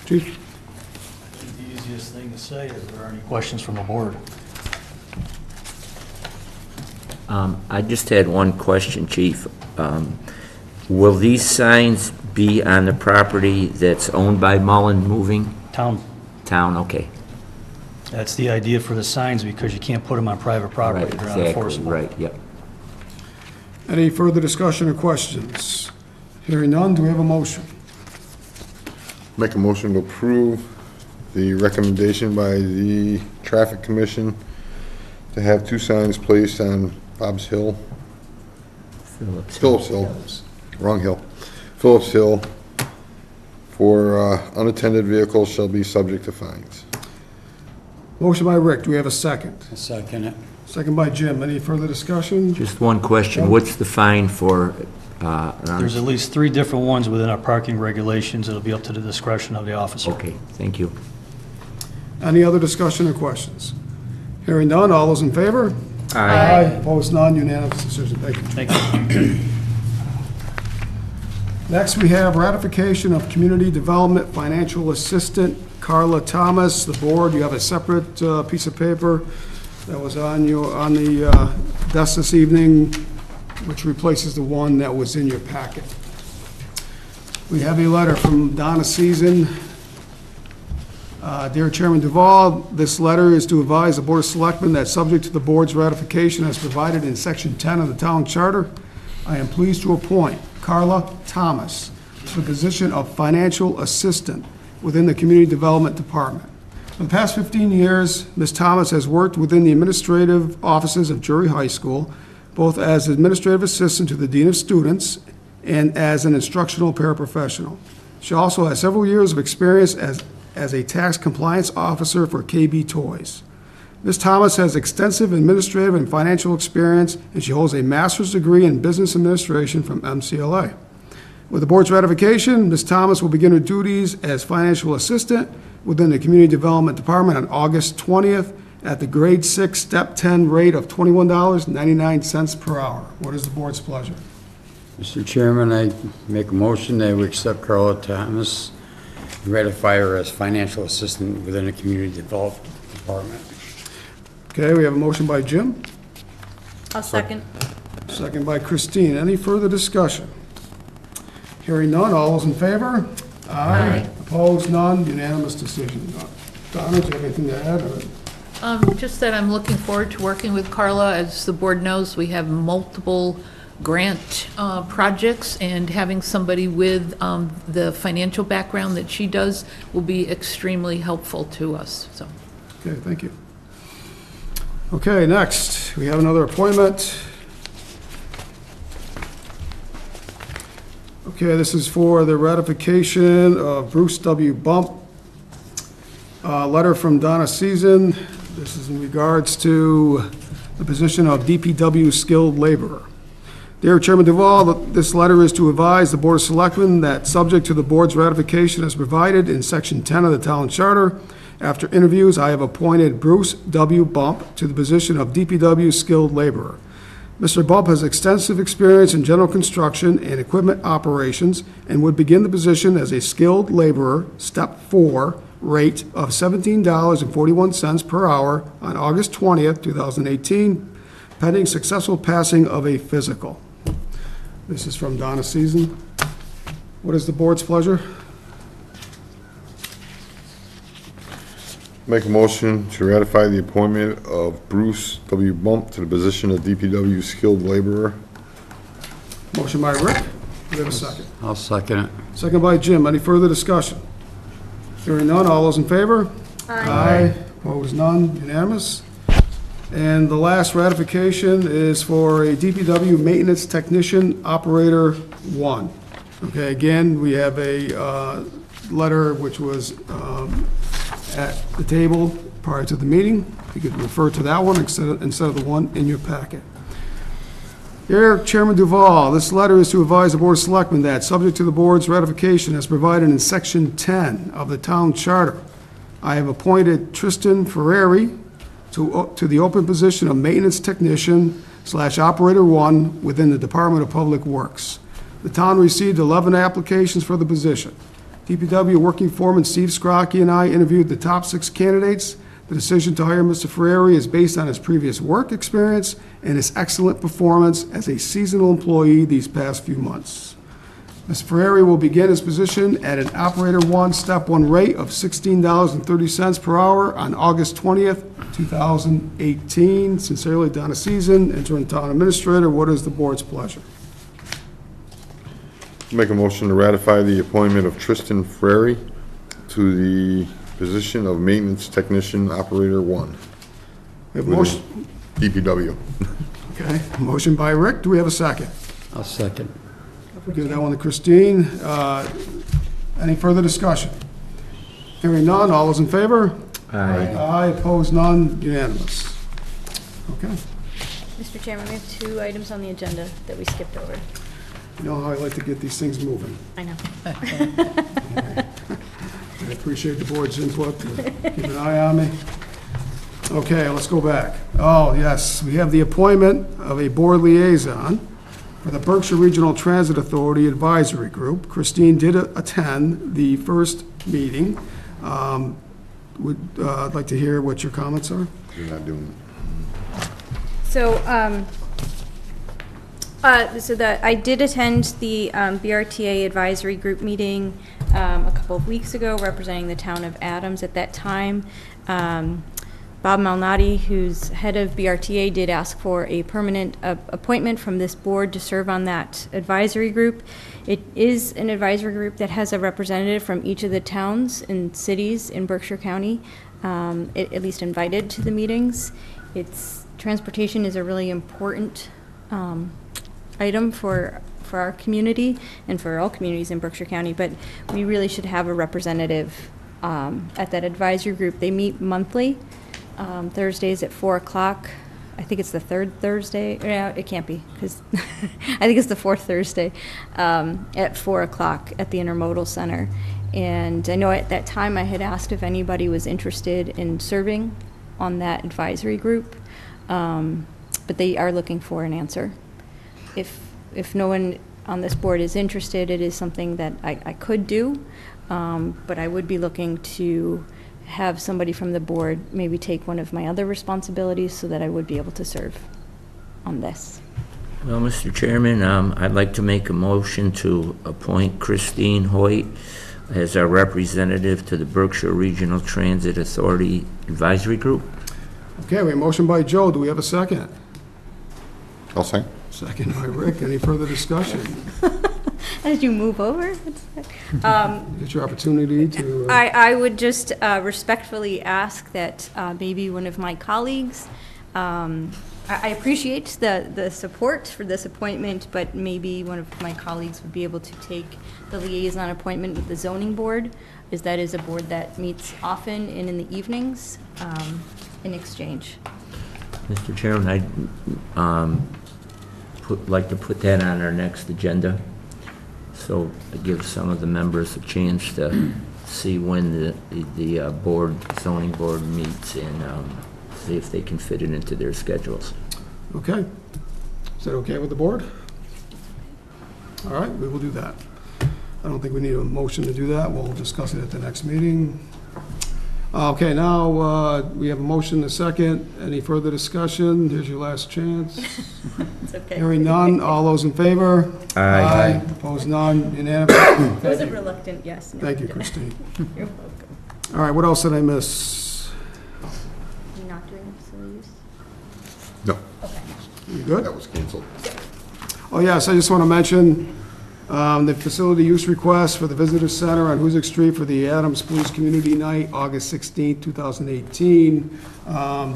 Chief? I think the easiest thing to say is, are there any questions from the board? I just had one question, Chief. Will these signs be on the property that's owned by Mullen Moving? Town, Okay. that's the idea for the signs, because you can't put them on private property. Right, They're exactly, unenforceable. right, yep. Any further discussion or questions? Hearing none, do we have a motion? Make a motion to approve the recommendation by the Traffic Commission to have two signs placed on Bob's Hill, Phillips Hill, wrong hill, Phillips Hill, for unattended vehicles shall be subject to fines. Motion by Rick, do we have a second? I'll second it. Second by Jim, any further discussion? Just one question. What's the fine for, There's at least 3 different ones within our parking regulations. It'll be up to the discretion of the officer. okay, thank you. Any other discussion or questions? Hearing none, all those in favor? Aye. Opposed, none, unanimous decision, thank you. Thank you. Next, we have ratification of Community Development Financial Assistant Carla Thomas. The board, you have a separate piece of paper that was on the desk this evening, which replaces the one that was in your packet. We have a letter from Donna Season. Dear Chairman Duval, this letter is to advise the Board of Selectmen that subject to the board's ratification as provided in Section 10 of the Town Charter, I am pleased to appoint Carla Thomas to the position of Financial Assistant within the Community Development Department. For the past 15 years, Ms. Thomas has worked within the administrative offices of Drury High School, both as administrative assistant to the Dean of Students and as an instructional paraprofessional. She also has several years of experience as a tax compliance officer for KB Toys. Ms. Thomas has extensive administrative and financial experience, and she holds a master's degree in business administration from MCLA. With the board's ratification, Ms. Thomas will begin her duties as financial assistant within the Community Development Department on August 20th at the grade 6, step 10 rate of $21.99 per hour. What is the board's pleasure? Mr. Chairman, I make a motion that we accept Carla Thomas, ratify her as financial assistant within the Community Development Department. Okay, we have a motion by Jim, I'll second. second by Christine. Any further discussion? Hearing none, all those in favor? Aye. Opposed, none, unanimous decision. Donna, do you have anything to add? Or- Just that I'm looking forward to working with Carla. As the board knows, we have multiple grant projects, and having somebody with the financial background that she does will be extremely helpful to us, so. Okay, thank you. Okay, next, we have another appointment. Okay, this is for the ratification of Bruce W. Bump. Letter from Donna Season. This is in regards to the position of DPW skilled laborer. Dear Chairman Duval, this letter is to advise the Board of Selectmen that, subject to the board's ratification as provided in Section 10 of the Town Charter, after interviews, I have appointed Bruce W. Bump to the position of DPW skilled laborer. Mr. Bump has extensive experience in general construction and equipment operations and would begin the position as a skilled laborer, Step 4, rate of $17.41 per hour on August 20th, 2018, pending successful passing of a physical. This is from Donna Season. What is the board's pleasure? Make a motion to ratify the appointment of Bruce W. Bump to the position of DPW skilled laborer. Motion by Rick. Do we have a second? I'll second it. Second by Jim. Any further discussion? Hearing none, all those in favor? Aye. Opposed, none, unanimous. And the last ratification is for a DPW Maintenance Technician Operator 1. Okay, again, we have a letter which was at the table prior to the meeting. You could refer to that one instead of the one in your packet. Dear Chairman Duval, this letter is to advise the Board of Selectmen that, subject to the board's ratification as provided in Section 10 of the Town Charter, I have appointed Tristan Ferrari to the open position of Maintenance Technician / Operator 1 within the Department of Public Works. The town received 11 applications for the position. DPW Working Foreman Steve Scrocky and I interviewed the top 6 candidates. The decision to hire Mr. Ferrari is based on his previous work experience and his excellent performance as a seasonal employee these past few months. Mr. Ferrari will begin his position at an Operator 1, Step 1 rate of $16.30 per hour on August 20th, 2018. Sincerely, Donna Season, Interim Town Administrator. What is the board's pleasure? Make a motion to ratify the appointment of Tristan Ferrari to the position of Maintenance Technician Operator 1. We have a motion. DPW. Okay, motion by Rick. Do we have a second? I'll second. We'll give that one to Christine. Any further discussion? Hearing none, all those in favor? Aye. Aye, opposed, none, unanimous. Okay. Mr. Chairman, we have 2 items on the agenda that we skipped over. You know how I like to get these things moving. I know. I appreciate the board's input. Keep an eye on me. Okay, let's go back. Oh, yes, we have the appointment of a board liaison for the Berkshire Regional Transit Authority Advisory Group. Christine did attend the first meeting. I'd like to hear what your comments are. You're not doing So, I did attend the BRTA Advisory Group meeting a couple of weeks ago, representing the town of Adams at that time. Bob Malnati, who's head of BRTA, did ask for a permanent appointment from this board to serve on that advisory group. It is an advisory group that has a representative from each of the towns and cities in Berkshire County, at least invited to the meetings. Transportation is a really important item for our community and for all communities in Berkshire County, but we really should have a representative at that advisory group. They meet monthly, Thursdays at 4 o'clock. I think it's the 3rd Thursday. Yeah, it can't be, because I think it's the 4th Thursday at 4 o'clock at the Intermodal Center. And I know at that time I had asked if anybody was interested in serving on that advisory group, but they are looking for an answer. If no one on this board is interested, it is something that I could do, but I would be looking to have somebody from the board maybe take one of my other responsibilities so that I would be able to serve on this. Well, Mr. Chairman, I'd like to make a motion to appoint Christine Hoyt as our representative to the Berkshire Regional Transit Authority Advisory Group. Okay, we have a motion by Joe. Do we have a second? I'll say. Second by Rick. Any further discussion? Did you move over? It's your opportunity to... I would just respectfully ask that maybe one of my colleagues I appreciate the support for this appointment, but maybe one of my colleagues would be able to take the liaison appointment with the zoning board, as that is a board that meets often and in the evenings, in exchange. Mr. Chairman, I'd like to put that on our next agenda, so it gives some of the members a chance to see when the zoning board meets and see if they can fit it into their schedules. Okay. Is that okay with the board? All right, we will do that. I don't think we need a motion to do that. We'll discuss it at the next meeting. Okay, now we have a motion and a second. Any further discussion? Here's your last chance. It's okay. Hearing none. All those in favor? Aye. Opposed, none. Unanimous? Was it reluctant? Yes. No. Thank you, Christine. You're welcome. All right, what else did I miss? You're not doing facility use? No, Okay. You good? that was canceled. Oh, yes, I just want to mention the facility use request for the Visitor Center on Hoosick Street for the Adams Police Community Night, August 16, 2018.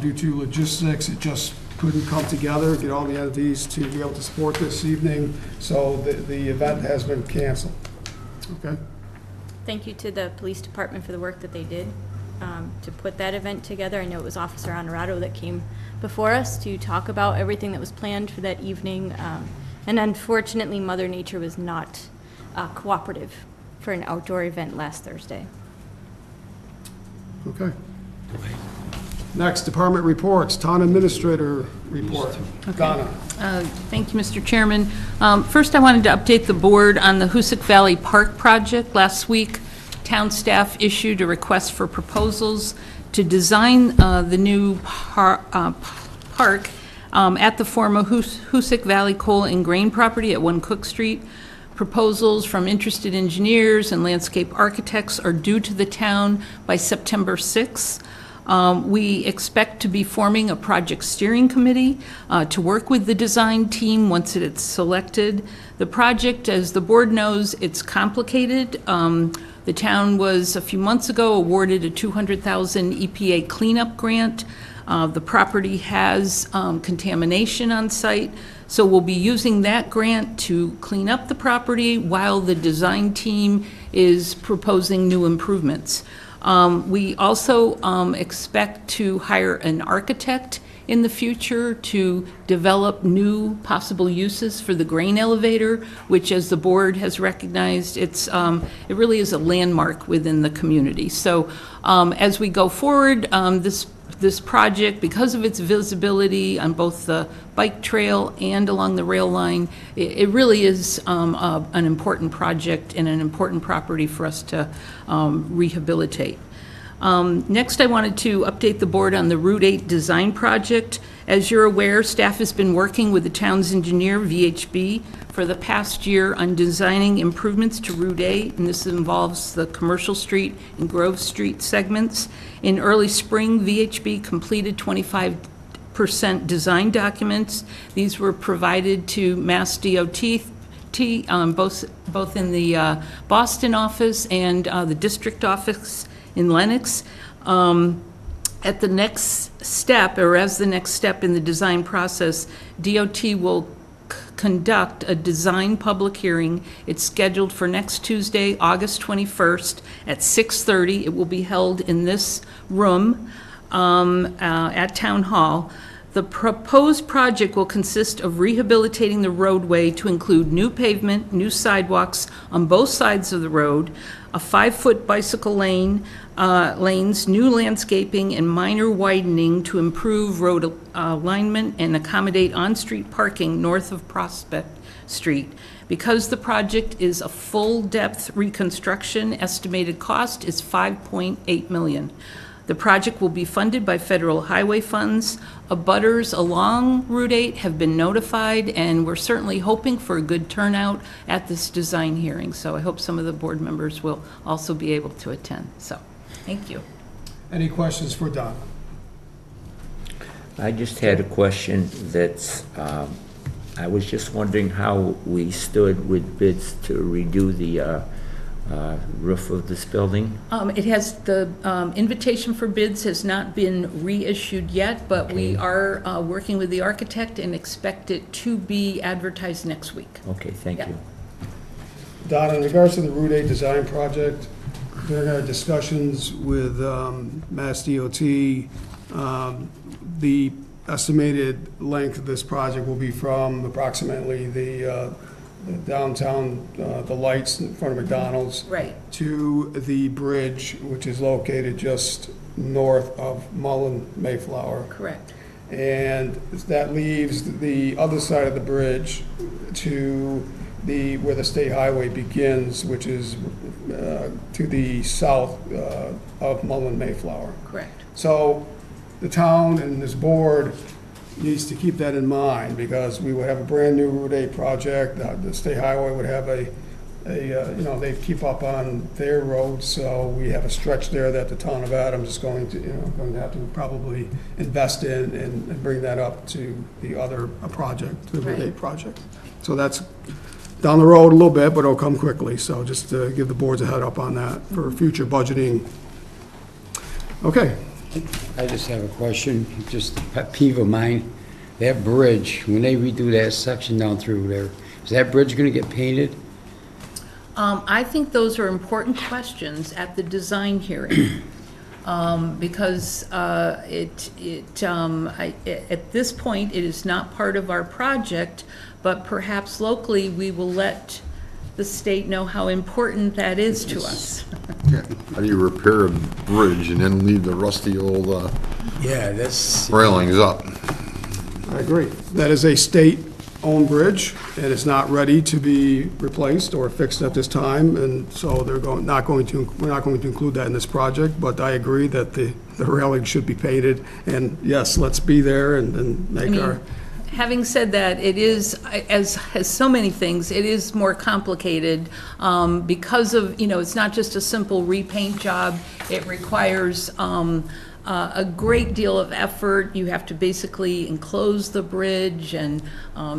Due to logistics, it just couldn't come together, get all the entities to be able to support this evening, so the event has been canceled. Okay? Thank you to the police department for the work that they did to put that event together. I know it was Officer Honorado that came before us to talk about everything that was planned for that evening. And unfortunately, Mother Nature was not cooperative for an outdoor event last Thursday. Okay. Next, department reports, town administrator report. Donna. Thank you, Mr. Chairman. First, I wanted to update the board on the Hoosick Valley Park project. Last week, town staff issued a request for proposals to design the new park at the former Hoosick Valley Coal and Grain property at 1 Cook Street. Proposals from interested engineers and landscape architects are due to the town by September 6th. We expect to be forming a project steering committee to work with the design team once it's selected. The project, as the board knows, it's complicated. The town was, a few months ago, awarded a $200,000 EPA cleanup grant. The property has contamination on site, so we'll be using that grant to clean up the property while the design team is proposing new improvements. We also expect to hire an architect in the future to develop new possible uses for the grain elevator, which, as the board has recognized, it really is a landmark within the community. So as we go forward, this project, because of its visibility on both the bike trail and along the rail line, it really is an important project and an important property for us to rehabilitate. Next, I wanted to update the board on the Route 8 design project. As you're aware, staff has been working with the town's engineer, VHB, for the past year on designing improvements to Route 8, and this involves the Commercial Street and Grove Street segments. In early spring, VHB completed 25% design documents. These were provided to Mass DOT, both in the Boston office and the district office in Lenox. At the next step, or as the next step in the design process, DOT will conduct a design public hearing. It's scheduled for next Tuesday, August 21st at 6:30. It will be held in this room at Town Hall. The proposed project will consist of rehabilitating the roadway to include new pavement, new sidewalks on both sides of the road, a 5-foot bicycle lanes, new landscaping, and minor widening to improve road alignment and accommodate on-street parking north of Prospect Street. Because the project is a full-depth reconstruction, estimated cost is $5.8 million. The project will be funded by federal highway funds. Abutters along Route 8 have been notified, and we're certainly hoping for a good turnout at this design hearing. So I hope some of the board members will also be able to attend. So, thank you. Any questions for Donna? I just had a question that's, I was just wondering how we stood with bids to redo the roof of this building? It has, the invitation for bids has not been reissued yet, but we are working with the architect and expect it to be advertised next week. Okay, thank Yeah. you. Don, in regards to the Route 8 design project, during our discussions with Mass DOT, the estimated length of this project will be from approximately the downtown, the lights in front of McDonald's, Right. to the bridge, which is located just north of Mullen Mayflower. Correct. And that leaves the other side of the bridge to where the state highway begins, which is to the south of Mullen Mayflower. Correct. So the town and this board needs to keep that in mind, because we would have a brand-new Route 8 project. The state highway would have they keep up on their roads, so we have a stretch there that the town of Adams is going to have to probably invest in and bring that up to the other project, the Route 8 project. So that's down the road a little bit, but it'll come quickly, so just to give the boards a head up on that for future budgeting. Okay. I just have a question, just a pet peeve of mine. That bridge, when they redo that section down through there, is that bridge going to get painted? I think those are important questions at the design hearing, because at this point, it is not part of our project, but perhaps locally, we will let the state know how important that is to us. How do you repair a bridge and then leave the rusty old Yeah, that's, railings up? I agree. That is a state-owned bridge, and it's not ready to be replaced or fixed at this time, and so we're not going to include that in this project, but I agree that the railing should be painted, and yes, let's be there and make our... Having said that, it is, as so many things, it is more complicated because of, it's not just a simple repaint job. It requires a great deal of effort. You have to basically enclose the bridge, and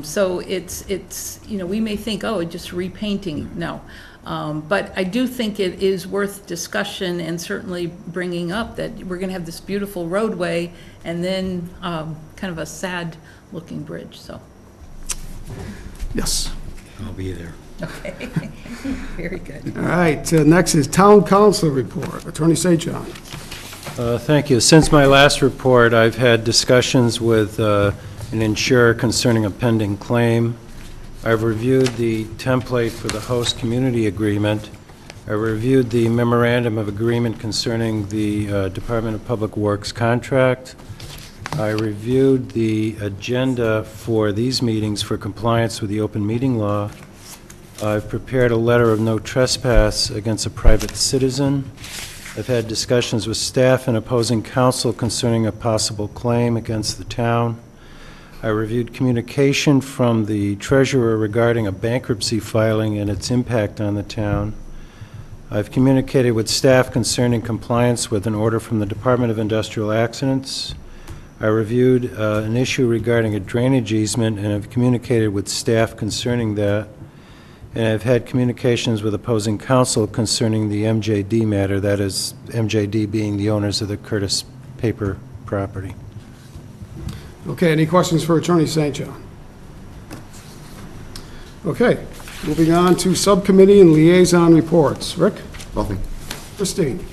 so it's we may think, oh, just repainting. No. But I do think it is worth discussion and certainly bringing up that we're going to have this beautiful roadway and then kind of a sad-looking bridge, so. Yes. I'll be there. Okay, very good. All right, next is Town Council report. Attorney St. John. Thank you. Since my last report, I've had discussions with an insurer concerning a pending claim. I've reviewed the template for the host community agreement. I reviewed the memorandum of agreement concerning the Department of Public Works contract. I reviewed the agenda for these meetings for compliance with the open meeting law. I've prepared a letter of no trespass against a private citizen. I've had discussions with staff and opposing counsel concerning a possible claim against the town. I reviewed communication from the treasurer regarding a bankruptcy filing and its impact on the town. I've communicated with staff concerning compliance with an order from the Department of Industrial Accidents. I reviewed an issue regarding a drainage easement and have communicated with staff concerning that. And I've had communications with opposing counsel concerning the MJD matter, that is, MJD being the owners of the Curtis Paper property. Okay, any questions for Attorney St. John? Okay, moving on to subcommittee and liaison reports. Rick? Nothing. Christine?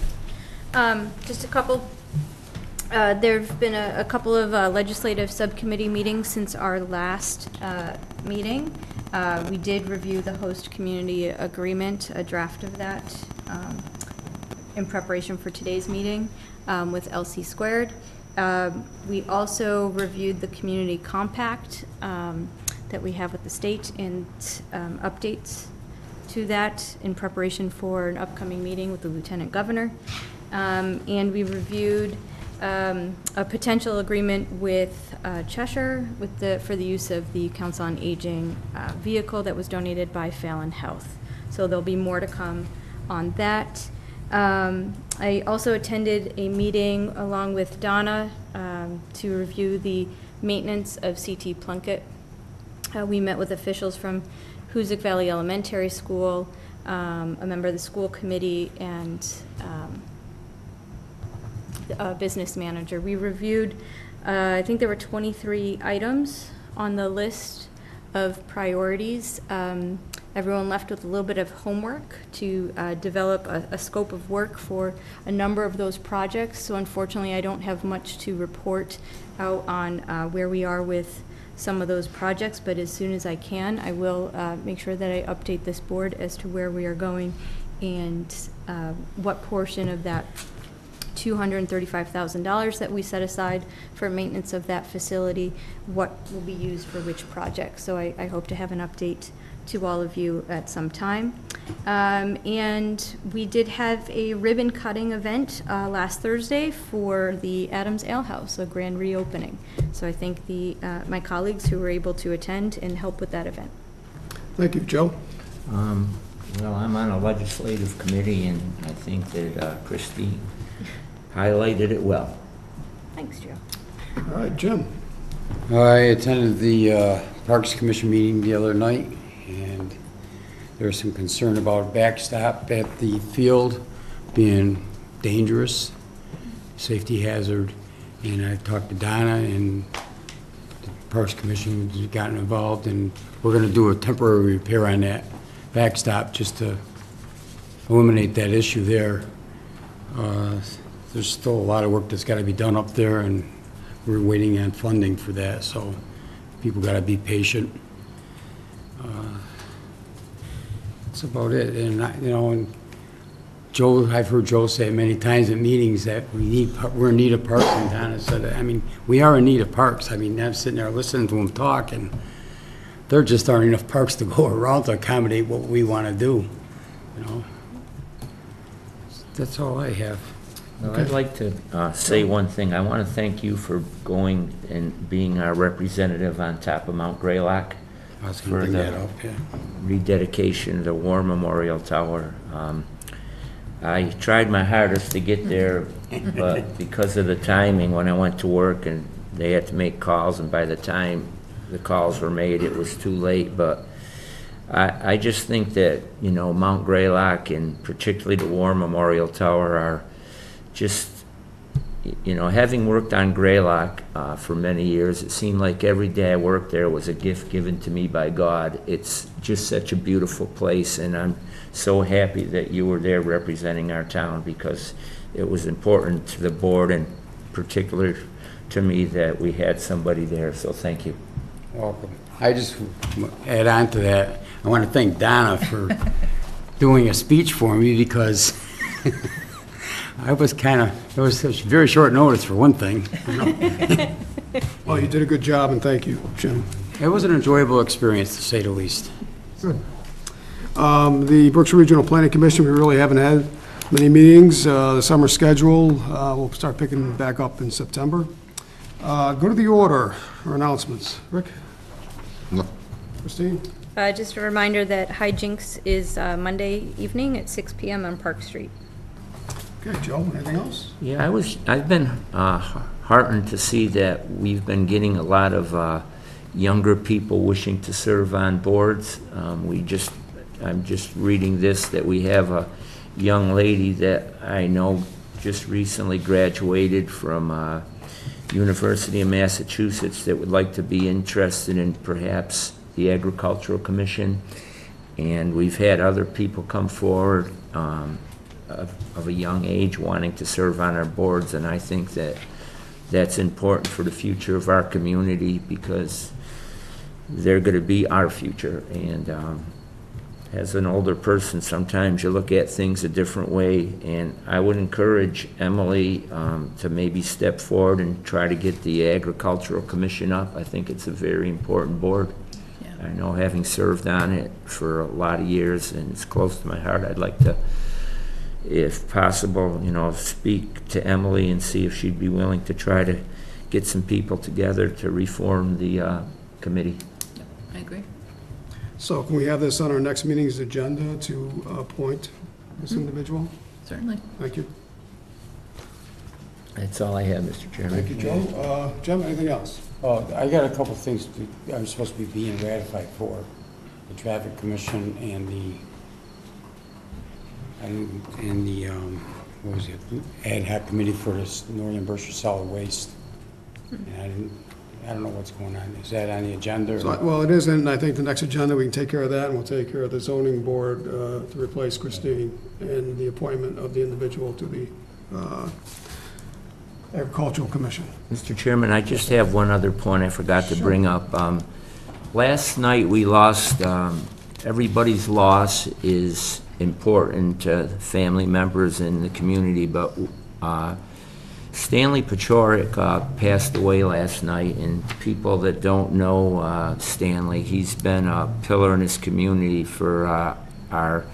Just a couple. There've been a couple of legislative subcommittee meetings since our last meeting. We did review the host community agreement, a draft of that, in preparation for today's meeting with LC Squared. We also reviewed the community compact that we have with the state and updates to that in preparation for an upcoming meeting with the Lieutenant Governor. And we reviewed a potential agreement with Cheshire for the use of the Council on Aging vehicle that was donated by Fallon Health. So there'll be more to come on that. I also attended a meeting along with Donna to review the maintenance of CT Plunkett. We met with officials from Hoosick Valley Elementary School, a member of the school committee, and a business manager. We reviewed, I think there were 23 items on the list of priorities. Everyone left with a little bit of homework to develop a scope of work for a number of those projects. So unfortunately, I don't have much to report out on where we are with some of those projects, but as soon as I can, I will make sure that I update this board as to where we are going and what portion of that $235,000 that we set aside for maintenance of that facility, what will be used for which project. So I hope to have an update to all of you at some time. And we did have a ribbon cutting event last Thursday for the Adams Ale House, a grand reopening. So I thank my colleagues who were able to attend and help with that event. Thank you, Joe. Well, I'm on a legislative committee, and I think that Christine highlighted it well. Thanks, Joe. All right, Jim. I attended the Parks Commission meeting the other night, and there was some concern about backstop at the field being dangerous, safety hazard, and I talked to Donna, and the Parks Commission has gotten involved, and we're going to do a temporary repair on that backstop just to eliminate that issue there. There's still a lot of work that's got to be done up there, and we're waiting on funding for that, so people got to be patient. That's about it. And and Joe, I've heard Joe say it many times at meetings that we're in need of parks, and Donna said, I mean, we are in need of parks. I mean, I'm sitting there listening to them talk, and there just aren't enough parks to go around to accommodate what we want to do. That's all I have. Well, I'd like to say one thing. I want to thank you for going and being our representative on top of Mount Greylock I was going for to bring the that up, yeah. rededication of the War Memorial Tower. I tried my hardest to get there, but because of the timing, when I went to work and they had to make calls, and by the time the calls were made, it was too late. But I just think that, Mount Greylock and particularly the War Memorial Tower are just, having worked on Greylock for many years, it seemed like every day I worked there was a gift given to me by God. It's just such a beautiful place, and I'm so happy that you were there representing our town, because it was important to the board and particular to me that we had somebody there, so thank you. Welcome. I just add on to that. I want to thank Donna for doing a speech for me, because I was it was a very short notice for one thing. Well, you did a good job, and thank you, Jim. It was an enjoyable experience, to say the least. Good. The Berkshire Regional Planning Commission, we really haven't had many meetings. The summer schedule, we'll start picking back up in September. Go to the order or announcements. Rick? No. Christine? Just a reminder that Hijinks is Monday evening at 6 p.m. on Park Street. Okay, Joe, anything else? Yeah, I've been heartened to see that we've been getting a lot of younger people wishing to serve on boards. I'm just reading this, that we have a young lady that I know just recently graduated from University of Massachusetts that would like to be interested in perhaps the Agricultural Commission. And we've had other people come forward of a young age wanting to serve on our boards, and I think that that's important for the future of our community, because they're going to be our future. And as an older person, sometimes you look at things a different way, and I would encourage Emily to maybe step forward and try to get the Agricultural Commission up. I think it's a very important board. Yeah. I know, having served on it for a lot of years, and it's close to my heart, I'd like to, if possible, speak to Emily and see if she'd be willing to try to get some people together to reform the committee. Yep, I agree. So can we have this on our next meeting's agenda to appoint this individual? Certainly. Thank you. That's all I have, Mr. Chairman. Thank you, Joe. Jim, anything else? Oh, I got a couple things I'm supposed to be being ratified for. The Traffic Commission and the and the, what was it, ad hoc committee for this Northern Berkshire Solid Waste. And I don't know what's going on. Is that on the agenda? So, well, it isn't, and I think the next agenda, we can take care of that, and we'll take care of the zoning board to replace Christine and the appointment of the individual to the Agricultural Commission. Mr. Chairman, I just have one other point I forgot to bring up. Last night, we lost, everybody's loss is important to family members in the community, but Stanley Pachorik passed away last night, and people that don't know Stanley, he's been a pillar in his community for our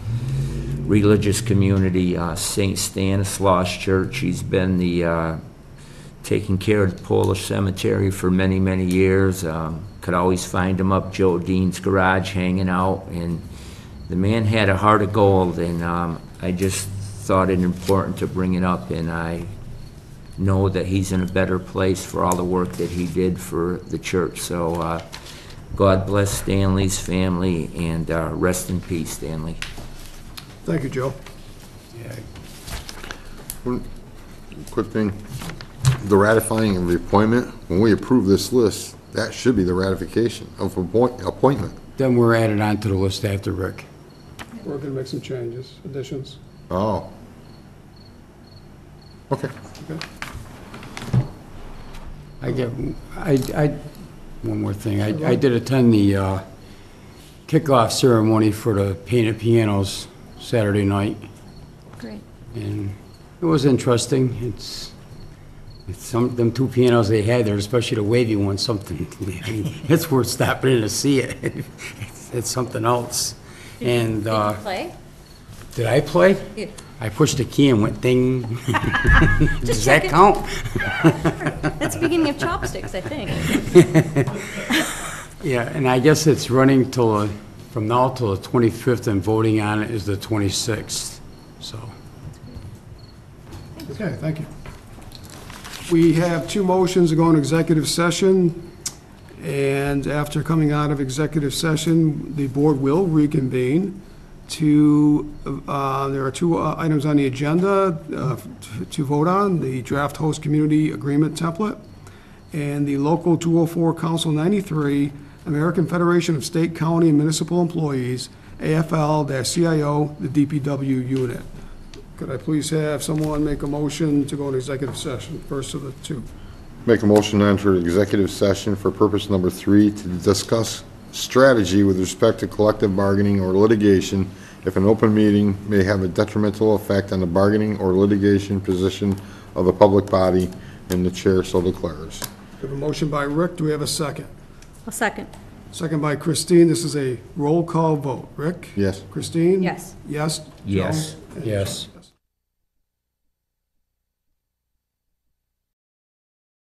religious community, St. Stanislaus Church. He's been the taking care of the Polish cemetery for many, many years. Could always find him up Joe Dean's garage hanging out, and the man had a heart of gold, and I just thought it important to bring it up, and I know that he's in a better place for all the work that he did for the church. So God bless Stanley's family, and rest in peace, Stanley. Thank you, Joe. One quick thing, the ratifying of the appointment, when we approve this list, that should be the ratification of appointment. Then we're added on to the list after Rick. We're going to make some changes, additions. Oh. Okay. Okay. One more thing. I did attend the kickoff ceremony for the painted pianos Saturday night, Great. and it was interesting. It's them two pianos they had there, especially the wavy one, something. It's worth stopping in to see it. It's something else. And Did you play? did I play? Yeah. I pushed the key and went ding. Does that checking. count? That's the beginning of Chopsticks, I think. Yeah, and I guess it's running till, from now till the 25th, and voting on it is the 26th, so. Okay, thank you. We have two motions to go into executive session, and after coming out of executive session, the board will reconvene to, there are two items on the agenda to vote on, the draft host community agreement template and the local 204 Council 93 American Federation of State, County, and Municipal Employees, AFL-CIO, the DPW unit. Could I please have someone make a motion to go into executive session, first of the two? Make a motion to enter executive session for purpose number 3 to discuss strategy with respect to collective bargaining or litigation if an open meeting may have a detrimental effect on the bargaining or litigation position of a public body, and the chair so declares. We have a motion by Rick. Do we have a second? A second. Second by Christine. This is a roll call vote. Rick? Yes. Christine? Yes. Yes? Yes. Joe? Yes.